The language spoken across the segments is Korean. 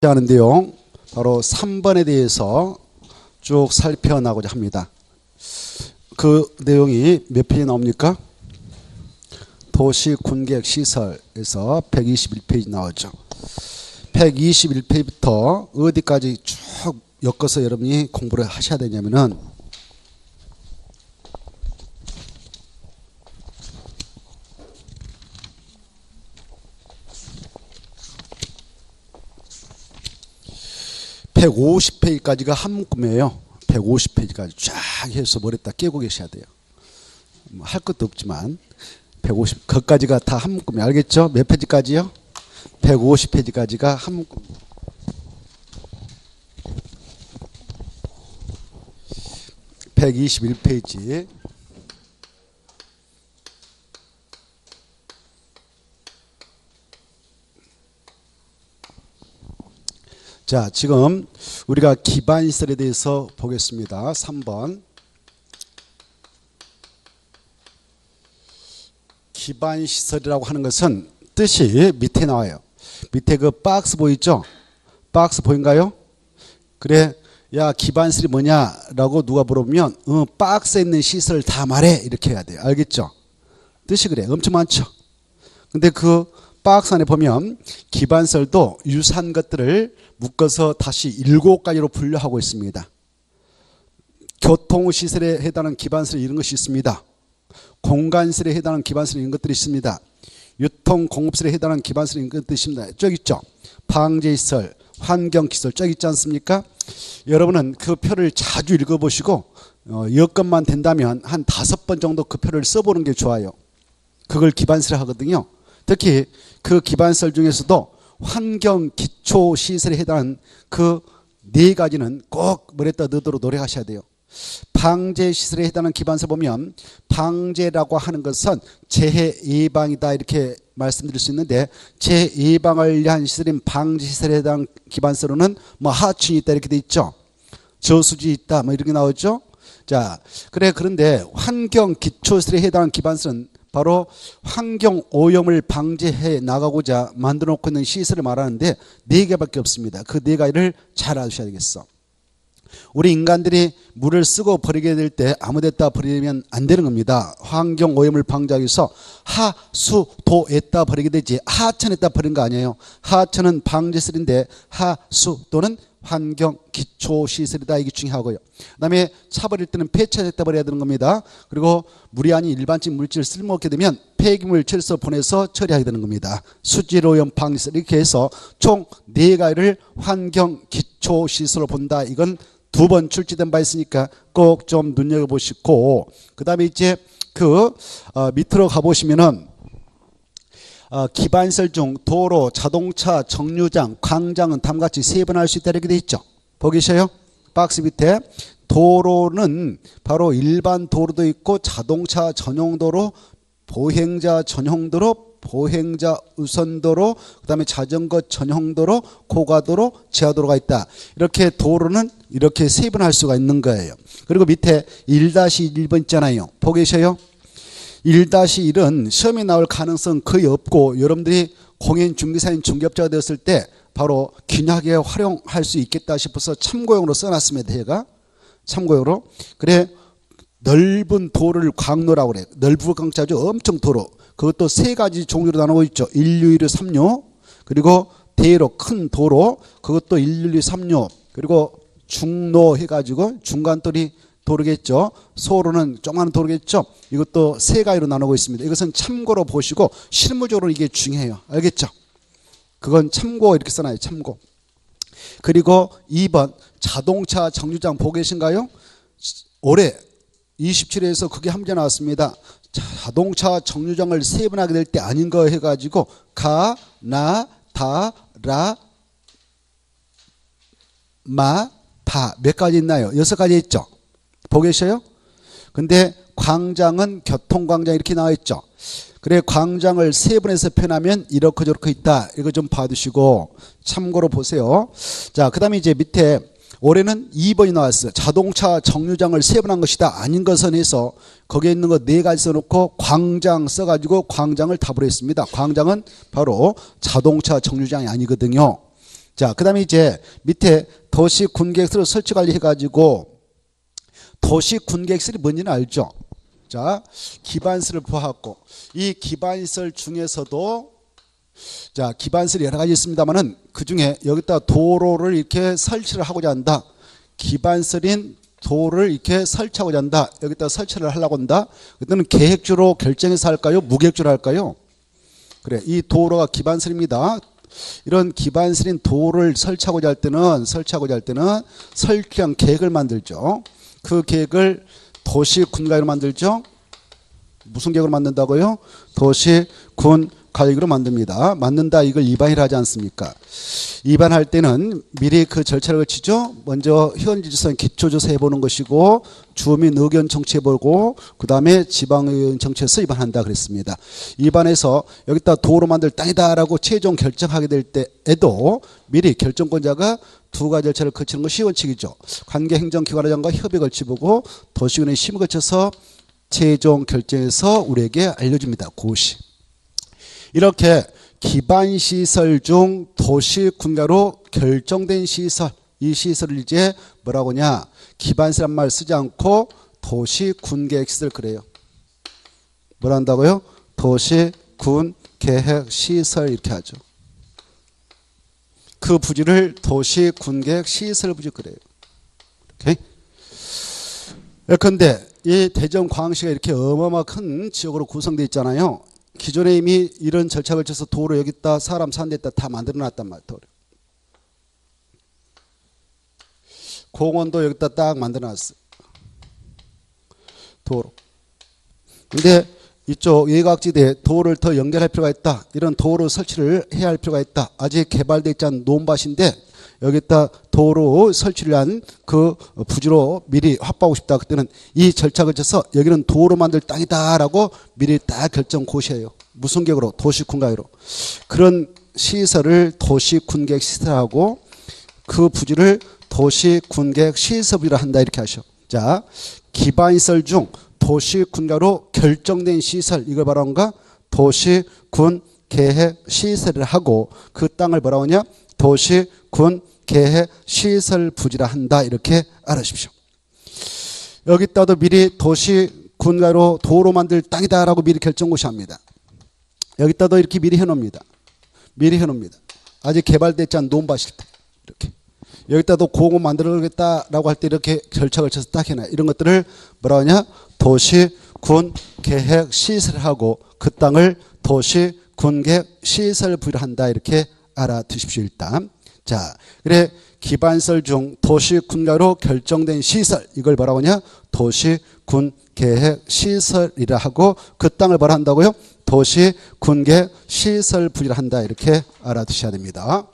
하는데요. 바로 3번에 대해서 쭉 살펴나고자 합니다. 그 내용이 몇 페이지 나옵니까? 도시군객시설에서 121페이지 나오죠. 121페이지부터 어디까지 쭉 엮어서 여러분이 공부를 하셔야 되냐면은 150페이지까지가 한 묶음이에요. 150페이지까지 쫙 해서 머리에다 깨고 계셔야 돼요. 할 것도 없지만 150, 거기까지가 다 한 묶음이에요. 알겠죠? 몇 페이지까지요? 150페이지까지가 한 묶음. (121페이지) 자, 지금 우리가 기반시설에 대해서 보겠습니다. 3번. 기반시설이라고 하는 것은 뜻이 밑에 나와요. 밑에 그 박스 보이죠? 박스 보인가요? 그래, 야, 기반시설이 뭐냐라고 누가 물어보면 박스에 있는 시설 다 말해, 이렇게 해야 돼요. 알겠죠? 뜻이 그래. 엄청 많죠? 근데 그 박스 안에 보면 기반시설도 유사한 것들을 묶어서 다시 7가지로 분류하고 있습니다. 교통시설에 해당하는 기반시설 이런 것이 있습니다. 공간시설에 해당하는 기반시설 이런 것들이 있습니다. 유통공업시설에 해당하는 기반시설 이런 것들이 있습니다. 저기 있죠. 방제시설, 환경시설 저기 있지 않습니까? 여러분은 그 표를 자주 읽어보시고 여건만 된다면 한 5번 정도 그 표를 써보는 게 좋아요. 그걸 기반시설 하거든요. 특히 그 기반시설 중에서도 환경 기초시설에 해당하는 그 4가지는 꼭 머리에다 넣도록 노력하셔야 돼요. 방제시설에 해당하는 기반시설 보면 방제라고 하는 것은 재해 예방이다 이렇게 말씀드릴 수 있는데 재해 예방을 위한 시설인 방제시설에 해당하는 기반시설은 뭐 하천이 있다 이렇게 돼 있죠. 저수지 있다 뭐 이렇게 나오죠. 자, 그런데 환경 기초시설에 해당하는 기반시설은 바로 환경 오염을 방지해 나가고자 만들어 놓고 있는 시설을 말하는데 4개밖에 없습니다. 그 4가지를 잘 아셔야 되겠어. 우리 인간들이 물을 쓰고 버리게 될 때 아무 데다 버리면 안 되는 겁니다. 환경 오염을 방지하기 위해서 하수도에다 버리게 되지 하천에다 버리는 거 아니에요. 하천은 방제시설인데 하수도는 환경 기초시설이다 이게 중요하고요. 그 다음에 차 버릴 때는 폐차에다 버려야 되는 겁니다. 그리고 물이 아닌 일반적인 물질을 쓸모없게 되면 폐기물 처리소 보내서 처리하게 되는 겁니다. 수질오염 방지시설 이렇게 해서 총 4가지를 환경 기초시설로 본다. 이건 2번 출제된 바 있으니까 꼭 좀 눈여겨보시고 그 다음에 이제 그 밑으로 가보시면은 기반시설 중 도로, 자동차, 정류장, 광장은 다음같이 3번 할 수 있다 이렇게 돼 있죠. 보기 계셔요? 박스 밑에 도로는 바로 일반 도로도 있고 자동차 전용도로, 보행자 전용도로, 보행자 우선도로, 그 다음에 자전거 전용도로, 고가도로, 지하도로가 있다. 이렇게 도로는 이렇게 3번 할 수가 있는 거예요. 그리고 밑에 1-1번 있잖아요. 보기 계셔요? 1-1은 시험에 나올 가능성 거의 없고 여러분들이 공인 중개사인 중개업자가 되었을 때 바로 균하게 활용할 수 있겠다 싶어서 참고용으로 써놨습니다. 제가 참고용으로. 그래 넓은 도로를 광로라고 그래요. 넓은 강자죠. 엄청 도로. 그것도 3가지 종류로 나누고 있죠. 1류, 2류, 3류. 그리고 대로 큰 도로. 그것도 1, 2, 3류. 그리고 중로 해가지고 중간돌이 도로겠죠. 소로는 조그마한 도로겠죠. 이것도 3가지로 나누고 있습니다. 이것은 참고로 보시고 실무적으로 이게 중요해요. 알겠죠? 그건 참고 이렇게 써놔요. 참고. 그리고 2번 자동차 정류장 보고 계신가요? 올해 27회에서 그게 한 문제 나왔습니다. 자동차 정류장을 3번 하게 될 때 아닌 거 해가지고 가, 나, 다, 라, 마, 바 몇 가지 있나요? 6가지 있죠. 보고 계셔요? 근데 광장은 교통광장 이렇게 나와 있죠. 그래 광장을 3번에서 표현하면 이렇게 저렇게 있다. 이거 좀 봐두시고 참고로 보세요. 자, 그 다음에 이제 밑에 올해는 2번이 나왔어요. 자동차 정류장을 3번 한 것이다. 아닌 것은 해서 거기에 있는 거 4가지 써놓고 광장 써가지고 광장을 답으로 했습니다. 광장은 바로 자동차 정류장이 아니거든요. 자, 그 다음에 이제 밑에 도시 군계획서를 설치 관리해가지고 도시 군계획설이 뭔지는 알죠? 자, 기반시설을 보았고 이 기반시설 중에서도 자, 기반시설이 여러 가지 있습니다만은 그 중에 여기다 도로를 이렇게 설치를 하고자 한다. 기반시설인 도로를 이렇게 설치하고자 한다. 여기다 설치를 하려고 한다. 그때는 계획주로 결정해서 할까요? 무계획주로 할까요? 그래, 이 도로가 기반시설입니다. 이런 기반시설인 도로를 설치하고자 할 때는 설치한 계획을 만들죠. 그 계획을 도시군가로 만들죠. 무슨 계획으로 만든다고요? 도시군 가격으로 만듭니다. 만든다 이걸 입안이라 하지 않습니까? 입안할 때는 미리 그 절차를 거치죠. 먼저 현지조사 기초조사 해보는 것이고 주민 의견 청취해보고 그 다음에 지방의원 청취해서 입안한다 그랬습니다. 입안해서 여기다 도로 만들 땅이다라고 최종 결정하게 될 때에도 미리 결정권자가 두 가지 절차를 거치는 것이 원칙이죠. 관계행정기관장과 협의 거치보고 도시군의 심의 거쳐서 최종 결정해서 우리에게 알려줍니다. 고시. 이렇게 기반시설 중 도시군가로 결정된 시설, 이 시설을 이제 뭐라고 하냐, 기반시설란 말 쓰지 않고 도시군계획시설 그래요. 뭐라 한다고요? 도시군계획시설 이렇게 하죠. 그 부지를 도시군계획시설 부지 그래요. 오케이? 예컨대 이 대전 광시가 이렇게 어마어마한 큰 지역으로 구성되어 있잖아요. 기존에 이미 이런 절차를 거쳐서 도로 여기다 사람 사는 데다 다 만들어 놨단 말이에요. 도로. 공원도 여기다 딱 만들어 놨어요. 도로. 근데 이쪽 예각지대에 도로를 더 연결할 필요가 있다. 이런 도로 설치를 해야 할 필요가 있다. 아직 개발되어 있지 않은 논밭인데 여기다 도로 설치를 한 그 부지로 미리 확보하고 싶다. 그때는 이 절차 거쳐서 여기는 도로 만들 땅이다라고 미리 딱 결정 고시해요. 무슨 계획으로? 도시군가로. 그런 시설을 도시군계획 시설하고 그 부지를 도시군계획 시설부지로 한다 이렇게 하셔. 자, 기반시설 중 도시군가로 결정된 시설 이걸 뭐라고 하는가? 도시군계획 시설을 하고 그 땅을 뭐라고 하냐? 도시군계획 시설 부지라 한다 이렇게 알아주십시오. 여기다도 미리 도시군가로 도로 만들 땅이다라고 미리 결정고시합니다. 여기다도 이렇게 미리 해놓습니다. 미리 해놓습니다. 아직 개발됐지 않은 논밭일 때 이렇게 여기다도 공원 만들어야겠다라고 할 때 이렇게 절차를 거쳐서 딱 해놔. 이런 것들을 뭐라 하냐? 도시군계획 시설하고 그 땅을 도시군계획 시설 부지로 한다 이렇게 알아두십시오. 일단 자, 그래 기반시설 중 도시군가로 결정된 시설 이걸 뭐라고 하냐? 도시군계획 시설이라 하고 그 땅을 뭐라 한다고요? 도시군계획 시설 부지로 한다 이렇게 알아두셔야 됩니다.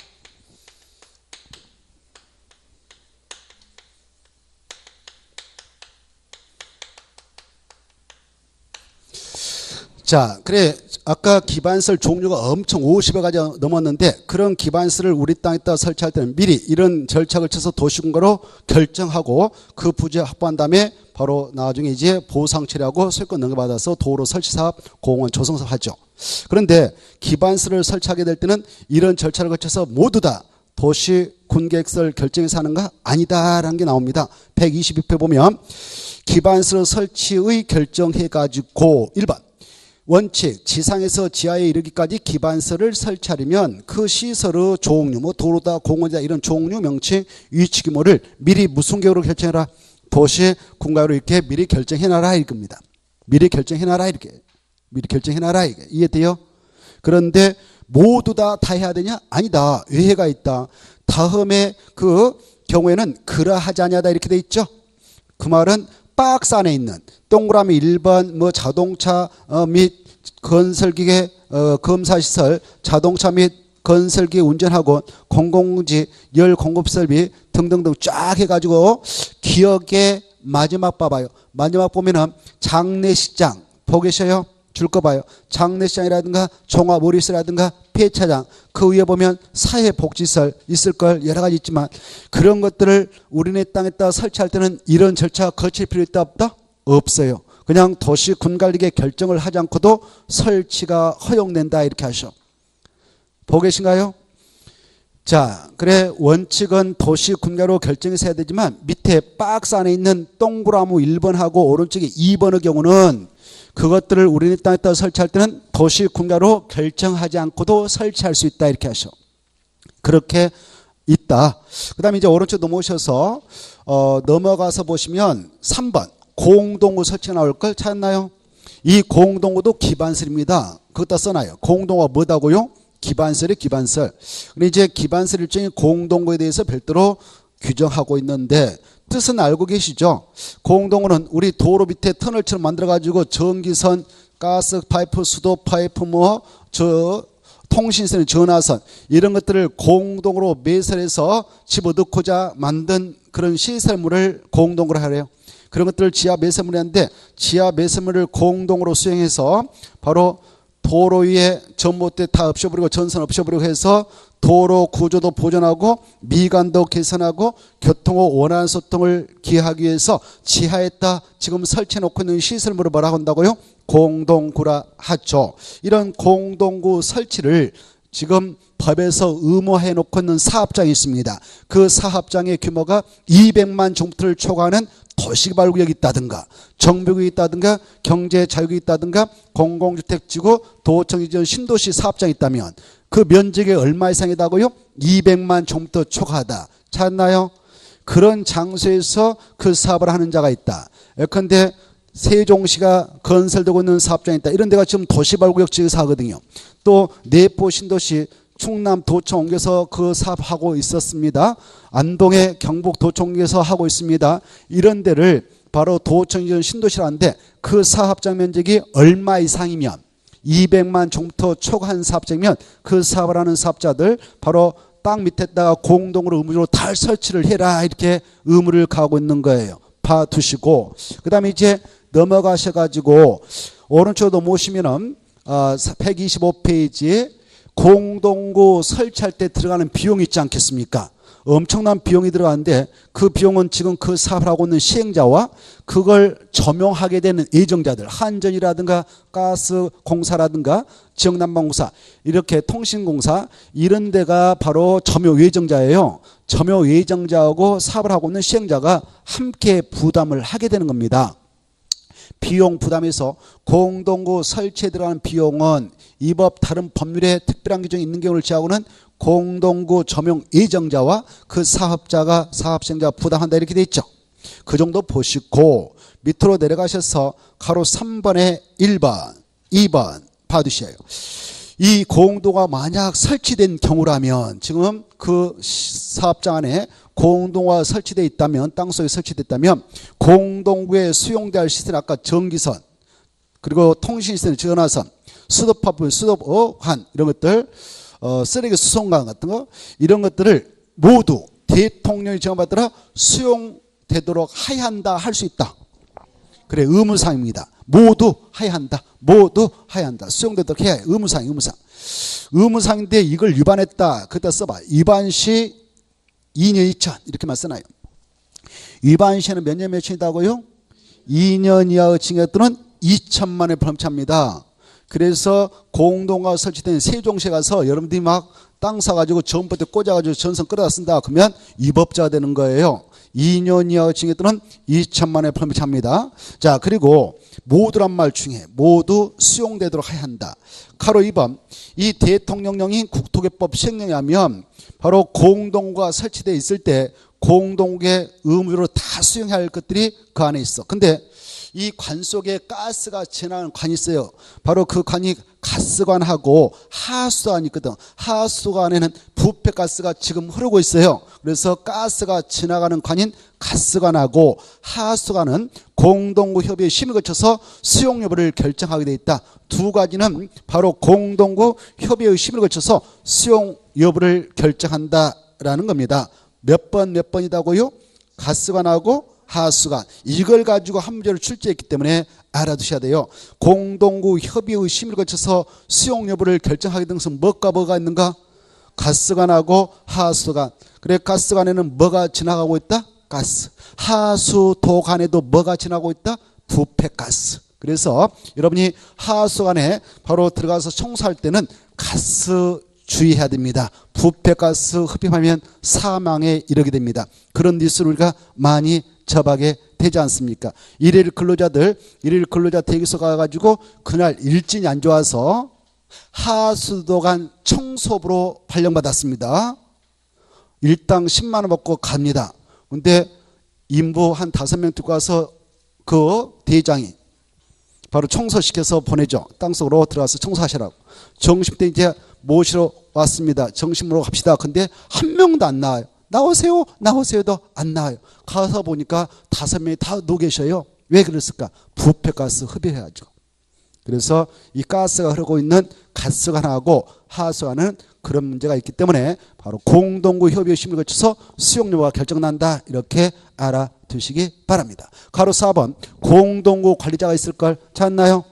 자, 그래 아까 기반시설 종류가 엄청 50여 가지 넘었는데 그런 기반시설을 우리 땅에다 설치할 때는 미리 이런 절차를 거쳐서 도시군가로 결정하고 그 부지 확보한 다음에 바로 나중에 이제 보상 처리하고 소유권 넘겨받아서 도로 설치사업, 공원 조성사업 하죠. 그런데 기반시설을 설치하게 될 때는 이런 절차를 거쳐서 모두 다 도시군계획설 결정해서 하는가? 아니다라는 게 나옵니다. 122표 보면 기반시설 설치의 결정해가지고 1번 원칙, 지상에서 지하에 이르기까지 기반시설을 설치하려면 그 시설의 종류, 뭐 도로다, 공원이다 이런 종류, 명칭, 위치, 규모를 미리 무슨 계획으로 결정해라? 도시군가로 이렇게 미리 결정해놔라 이겁니다. 미리 결정해놔라 이렇게. 미리 결정해놔라 이게. 이해돼요? 그런데 모두 다 해야 되냐? 아니다. 외해가 있다. 다음에 그 경우에는 그러하지 아니하다 이렇게 돼 있죠. 그 말은 박스 안에 있는 동그라미 1번 뭐 자동차 및 건설기계 검사시설 자동차 및 건설기계 운전학원 공공지 열 공급설비 등등등 쫙 해가지고 기억의 마지막 봐봐요. 마지막 보면은 장례식장 보고 계셔요? 줄 거 봐요. 장례식장이라든가 종합의료시설이라든가 폐차장 그 위에 보면 사회복지시설 있을 걸 여러 가지 있지만 그런 것들을 우리네 땅에다 설치할 때는 이런 절차 거칠 필요 있다 없다? 없어요. 그냥 도시군관리계 결정을 하지 않고도 설치가 허용된다 이렇게 하셔. 보고 계신가요? 자, 그래 원칙은 도시 군가로 결정해서 해야 되지만 밑에 박스 안에 있는 동그라미 1번하고 오른쪽에 2번의 경우는 그것들을 우리네 땅에다 설치할 때는 도시 군가로 결정하지 않고도 설치할 수 있다 이렇게 하셔. 그렇게 있다. 그 다음에 이제 오른쪽 넘어오셔서 넘어가서 보시면 3번 공동구 설치가 나올 걸 찾았나요? 이 공동구도 기반설입니다. 그것다 써놔요. 공동구가 뭐다고요? 기반설이 기반설. 근데 이제 기반설 일종의 공동구에 대해서 별도로 규정하고 있는데 뜻은 알고 계시죠? 공동구는 우리 도로 밑에 터널처럼 만들어가지고 전기선, 가스 파이프, 수도 파이프 통신선, 전화선 이런 것들을 공동으로 매설해서 집어넣고자 만든 그런 시설물을 공동으로 하래요. 그런 것들을 지하 매설물이 하는데 지하 매설물을 공동으로 수행해서 바로 도로 위에 전봇대 다 없애버리고 전선 없애버리고 해서 도로 구조도 보존하고 미관도 개선하고 교통의 원활한 소통을 기하기 위해서 지하에다 지금 설치해놓고 있는 시설물을 뭐라고 한다고요? 공동구라 하죠. 이런 공동구 설치를 지금 법에서 의무화해 놓고 있는 사업장이 있습니다. 그 사업장의 규모가 200만 종부터를 초과하는 도시개발구역이 있다든가 정비구역이 있다든가 경제자유구역이 있다든가 공공주택지구 도청지원 신도시 사업장이 있다면 그 면적이 얼마 이상이다고요? 200만 종부터 초과하다. 찾나요? 그런 장소에서 그 사업을 하는 자가 있다. 예컨대 세종시가 건설되고 있는 사업장이 있다. 이런 데가 지금 도시개발구역 지역에서 하거든요. 또 내포 신도시 충남 도청 옮겨서 그 사업하고 있었습니다. 안동의 경북 도청 옮겨서 하고 있습니다. 이런 데를 바로 도청지원 신도시라는데 그 사업장 면적이 얼마 이상이면 200만 종부터 초과한 사업장이면 그 사업을 하는 사업자들 바로 땅 밑에다가 공동으로 의무적으로 다 설치를 해라 이렇게 의무를 가하고 있는 거예요. 봐두시고 그 다음에 이제 넘어가셔가지고 오른쪽으로 모시면은 125페이지에 공동구 설치할 때 들어가는 비용이 있지 않겠습니까? 엄청난 비용이 들어가는데 그 비용은 지금 그 사업을 하고 있는 시행자와 그걸 점용하게 되는 예정자들 한전이라든가 가스공사라든가 지역난방공사 이렇게 통신공사 이런 데가 바로 점용 예정자예요. 점용 예정자하고 사업을 하고 있는 시행자가 함께 부담을 하게 되는 겁니다. 비용 부담에서 공동구 설치에 들어가는 비용은 이 법 다른 법률에 특별한 규정이 있는 경우를 제하고는 공동구 점용 예정자와 그 사업자가 사업시행자가 부담한다 이렇게 돼 있죠. 그 정도 보시고 밑으로 내려가셔서 가로 3번에 1번 2번 봐두셔요. 이 공동구가 만약 설치된 경우라면 지금 그 사업장 안에 공동구가 설치되어 있다면 땅속에 설치됐다면 공동구에 수용될 시설 아까 전기선 그리고 통신시설 전화선 수도파이프 수도관 이런 것들 쓰레기 수송관 같은 거 이런 것들을 모두 대통령이 정하더라 수용되도록 하야 한다 할 수 있다. 그래 의무사항입니다. 모두 하야 한다. 모두 하야 한다. 수용되도록 해야 해. 의무사항 의무사항인데 이걸 위반했다. 그때 써봐. 위반시 2년 2천 이렇게만 써놔요. 위반시에는 몇 년 몇천이다고요? 2년 이하의 징역 또는 2천만 원의 벌금차입니다. 그래서 공동구가 설치된 세종시에 가서 여러분들이 막 땅 사가지고 전봇대 꽂아가지고 전선 끌어다 쓴다 그러면 위법자가 되는 거예요. 2년 이하의 징역 또는 2천만 원의 벌금차입니다. 자 그리고 모두란 말 중에 모두 수용되도록 해야 한다. 가로 2번 이 대통령령인 국토개법 시행령에 하면 바로 공동구가 설치되어 있을 때 공동구의 의무로 다 수용해야 할 것들이 그 안에 있어. 근데 이 관 속에 가스가 지나가는 관이 있어요. 바로 그 관이 가스관하고 하수관이 있거든. 하수관에는 부패가스가 지금 흐르고 있어요. 그래서 가스가 지나가는 관인 가스관하고 하수관은 공동구 협의의 심의를 거쳐서 수용 여부를 결정하게 되어 있다. 두 가지는 바로 공동구 협의의 심의를 거쳐서 수용 여부를 결정한다라는 겁니다. 몇 번이다고요? 가스관하고 하수관 이걸 가지고 한 문제를 출제했기 때문에 알아두셔야 돼요. 공동구 협의의 심의를 거쳐서 수용 여부를 결정하게 된 것은 뭐가 있는가? 가스관하고 하수관. 그래 가스관에는 뭐가 지나가고 있다? 가스. 하수도관에도 뭐가 지나가고 있다? 부패가스. 그래서 여러분이 하수관에 바로 들어가서 청소할 때는 가스 주의해야 됩니다. 부패가스 흡입하면 사망에 이르게 됩니다. 그런 뉴스를 우리가 많이 접하게 되지 않습니까? 일일 근로자 대기소 가가지고 그날 일진이 안 좋아서 하수도관 청소부로 발령받았습니다. 일당 10만 원 받고 갑니다. 근데 인부 한 5명 듣고 와서 그 대장이 바로 청소시켜서 보내죠. 땅속으로 들어가서 청소하시라고. 점심때 이제 모시러 왔습니다. 점심으로 갑시다. 근데 한 명도 안 나와요. 나오세요도 안 나와요. 가서 보니까 5명이 다 누워 계셔요. 왜 그랬을까? 부패가스 흡입해야죠. 그래서 이 가스가 흐르고 있는 가스관하고 하수관은 그런 문제가 있기 때문에 바로 공동구 협의회 심의를 거쳐서 수용 여부가 결정난다. 이렇게 알아두시기 바랍니다. 가로 4번 공동구 관리자가 있을 걸 찾나요?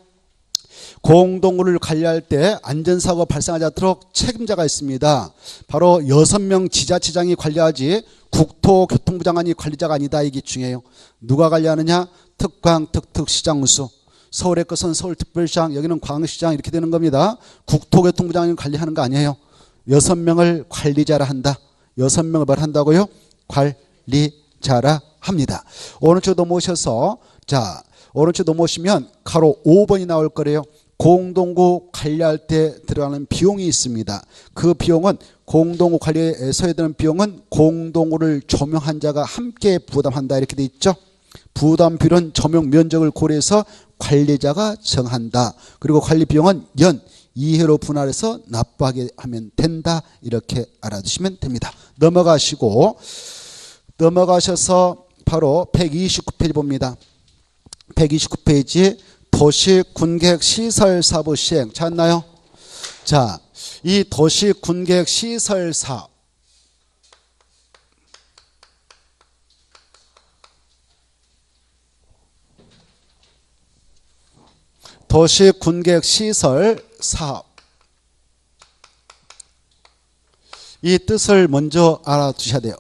공동구를 관리할 때 안전사고 발생하지 않도록 책임자가 있습니다. 바로 6명 지자체장이 관리하지 국토교통부 장관이 관리자가 아니다. 이게 중요해요. 누가 관리하느냐? 특광, 특특, 시장운수. 서울의 것은 서울특별시장, 여기는 광시장 이렇게 되는 겁니다. 국토교통부 장관이 관리하는 거 아니에요. 6명을 관리자라 한다. 6명을 뭘 한다고요? 관리자라 합니다. 오른쪽 넘어오셔서 오른쪽 넘어오시면 가로 5번이 나올 거래요. 공동구 관리할 때 들어가는 비용이 있습니다. 그 비용은 공동구 관리에 서야 되는 비용은 공동구를 조명한 자가 함께 부담한다. 이렇게 돼 있죠. 부담 비율은 조명 면적을 고려해서 관리자가 정한다. 그리고 관리 비용은 연 2회로 분할해서 납부하게 하면 된다. 이렇게 알아두시면 됩니다. 넘어가셔서 바로 129페이지 봅니다. 129페이지 도시군객시설사부 시행 찾나요? 자, 이 도시군객시설사 도시군객시설 사업 이 뜻을 먼저 알아두셔야 돼요.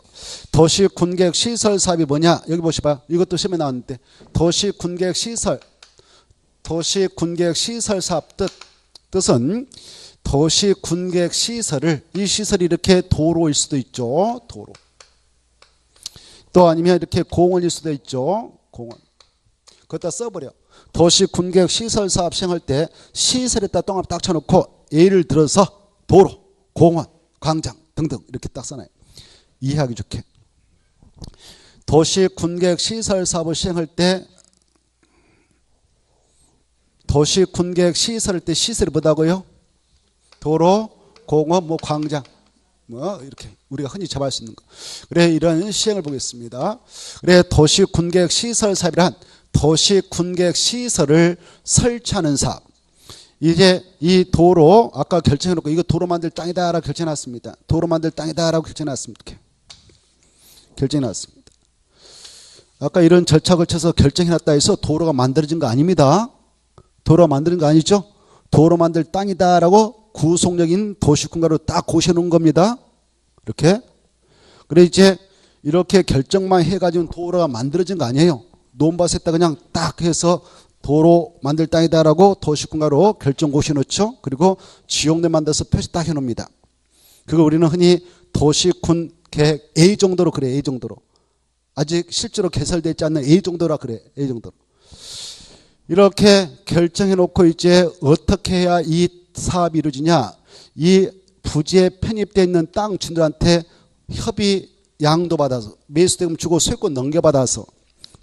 도시군객시설 사업이 뭐냐? 여기 보시봐. 이것도 시험에 나왔는데 도시군객시설 사업 뜻은 도시군객시설을 이 시설이 이렇게 도로일 수도 있죠. 도로. 또 아니면 이렇게 공원일 수도 있죠. 공원. 그것다 써버려. 도시군객시설 사업 시행할 때 시설에다 똥합 딱 쳐놓고 예를 들어서 도로, 공원, 광장 등등 이렇게 딱 써놔요. 이해하기 좋게. 도시군객시설 사업을 시행할 때 도시군객시설할 때 시설이 뭐다고요? 도로, 공원, 광장 이렇게 우리가 흔히 접할 수 있는 거. 그래 이런 시행을 보겠습니다. 그래 도시군객시설 사업이란 도시군객시설을 설치하는 사업. 이제 이 도로 아까 결정해놓고 이거 도로 만들 땅이다 라고 결정해놨습니다. 도로 만들 땅이다 라고 결정해놨습니다. 이렇게 결정해놨습니다. 아까 이런 절차 걸쳐서 결정해놨다 해서 도로가 만들어진 거 아닙니다. 도로가 만드는 거 아니죠. 도로 만들 땅이다 라고 구속력인 도시군가로 딱 고셔놓은 겁니다. 이렇게. 그래 이제 이렇게 결정만 해가지고 도로가 만들어진 거 아니에요. 논밭에다 그냥 딱 해서 도로 만들 땅이다라고 도시군가로 결정 고시놓죠. 그리고 지역내 만들어서 표시 딱 해놓습니다. 그거 우리는 흔히 도시군 계획 A 정도로 그래. A 정도로. 아직 실제로 개설되지 않는 A 정도라 그래. A 정도로. 이렇게 결정해놓고 이제 어떻게 해야 이 사업이 이루어지냐. 이 부지에 편입되어 있는 땅 주인들한테 협의 양도 받아서 매수대금 주고 소유권 넘겨받아서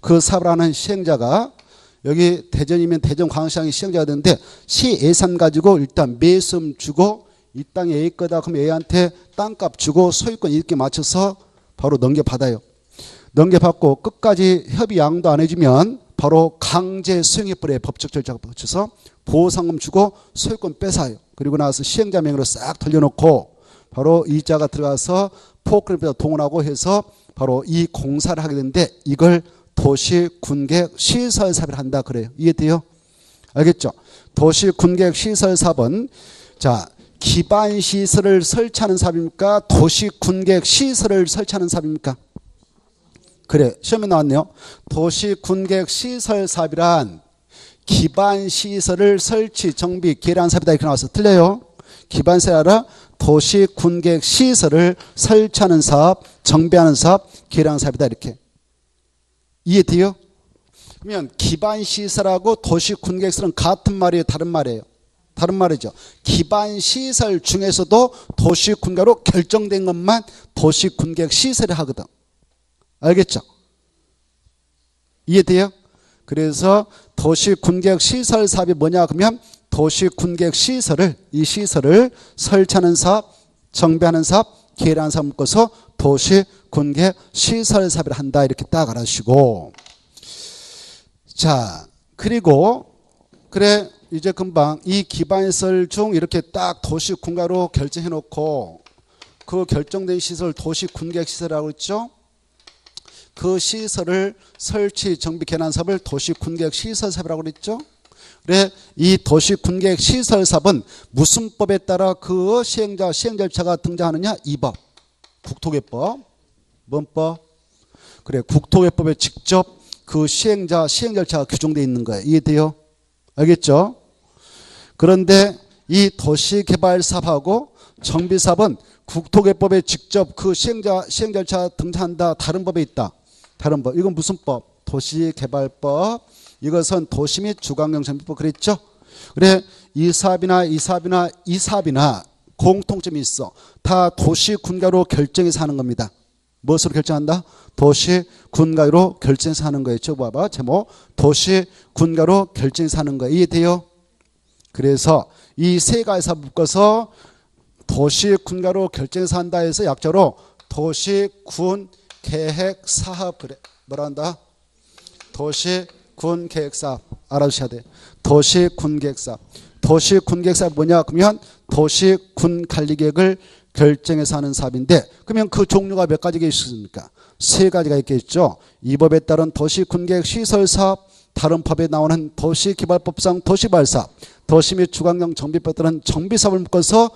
그 사업을 하는 시행자가 여기 대전이면 대전 광역시장이 시행자가 되는데 시 예산 가지고 일단 매수금 주고 이 땅이 A 거다 그러면 A한테 땅값 주고 소유권 이렇게 맞춰서 바로 넘겨받아요. 넘겨받고 끝까지 협의 양도 안 해주면 바로 강제 수용해버려요. 법적 절차가 거쳐서 보상금 주고 소유권 뺏어요. 그리고 나서 시행자 명의로 싹 돌려놓고 바로 이자가 들어가서 포크레인에다 동원하고 해서 바로 이 공사를 하게 되는데 이걸 도시군객시설 사업을 한다 그래요. 이해돼요? 알겠죠? 도시군객시설 사업은 자 기반시설을 설치하는 사업입니까? 도시군객시설을 설치하는 사업입니까? 그래 시험에 나왔네요. 도시군객시설 사업이란 기반시설을 설치, 정비, 개량한 사업이다 이렇게 나와서 틀려요. 기반시설 알아? 도시 군계획 시설을 설치하는 사업, 정비하는 사업, 계량하는 사업이다. 이렇게. 이해돼요? 그러면 기반시설하고 도시 군계획시설은 같은 말이에요? 다른 말이에요? 다른 말이죠. 기반시설 중에서도 도시 군계획으로 결정된 것만 도시 군계획 시설이 하거든. 알겠죠? 이해돼요? 그래서 도시 군계획 시설 사업이 뭐냐 그러면 도시 군계획 시설을 이 시설을 설치하는 사업, 정비하는 사업, 계량하는 사업 묶어서 도시 군계획 시설 사업을 한다. 이렇게 딱 알아주시고 자 그리고 그래 이제 금방 이 기반시설 중 이렇게 딱 도시 군계획으로 결정해 놓고 그 결정된 시설 도시 군계획 시설이라고 했죠. 그 시설을 설치, 정비, 개난 사업을 도시 군계획 시설 사업이라고 그랬죠. 그래 이 도시 군계획 시설 사업은 무슨 법에 따라 그 시행자, 시행 절차가 등장하느냐? 이 법. 국토개법. 뭔 법? 그래 국토개법에 직접 그 시행자, 시행 절차가 규정되어 있는 거예요. 이해돼요? 알겠죠? 그런데 이 도시개발 사업하고 정비 사업은 국토개법에 직접 그 시행자, 시행 절차 등장한다. 다른 법에 있다. 다른 법. 이건 무슨 법? 도시개발법. 이것은 도시 및 주거환경정비법 그랬죠? 그래 이 사업이나 이 사업이나 이 사업이나 공통점이 있어. 다 도시 군가로 결정해서 하는 겁니다. 무엇으로 결정한다? 도시 군가로 결정해서 하는 거예요. 저 봐봐. 제목 도시 군가로 결정해서 하는 거예요. 이해돼요? 그래서 이 세 가지 사업 묶어서 도시 군가로 결정해서 한다 해서 약자로 도시 군 계획 사업 그래. 뭐라 한다? 도시 군 계획 사업 알아두셔야 돼. 도시 군 계획 사업. 도시 군 계획 사업 뭐냐? 그러면 도시 군 관리 계획을 결정해서 하는 사업인데 그러면 그 종류가 몇 가지가 있습니까? 세 가지가 있겠죠. 이 법에 따른 도시 군 계획 시설 사업, 다른 법에 나오는 도시개발법상 도시개발 사업, 도시 및 주거환경 정비법에 따른 정비 사업을 묶어서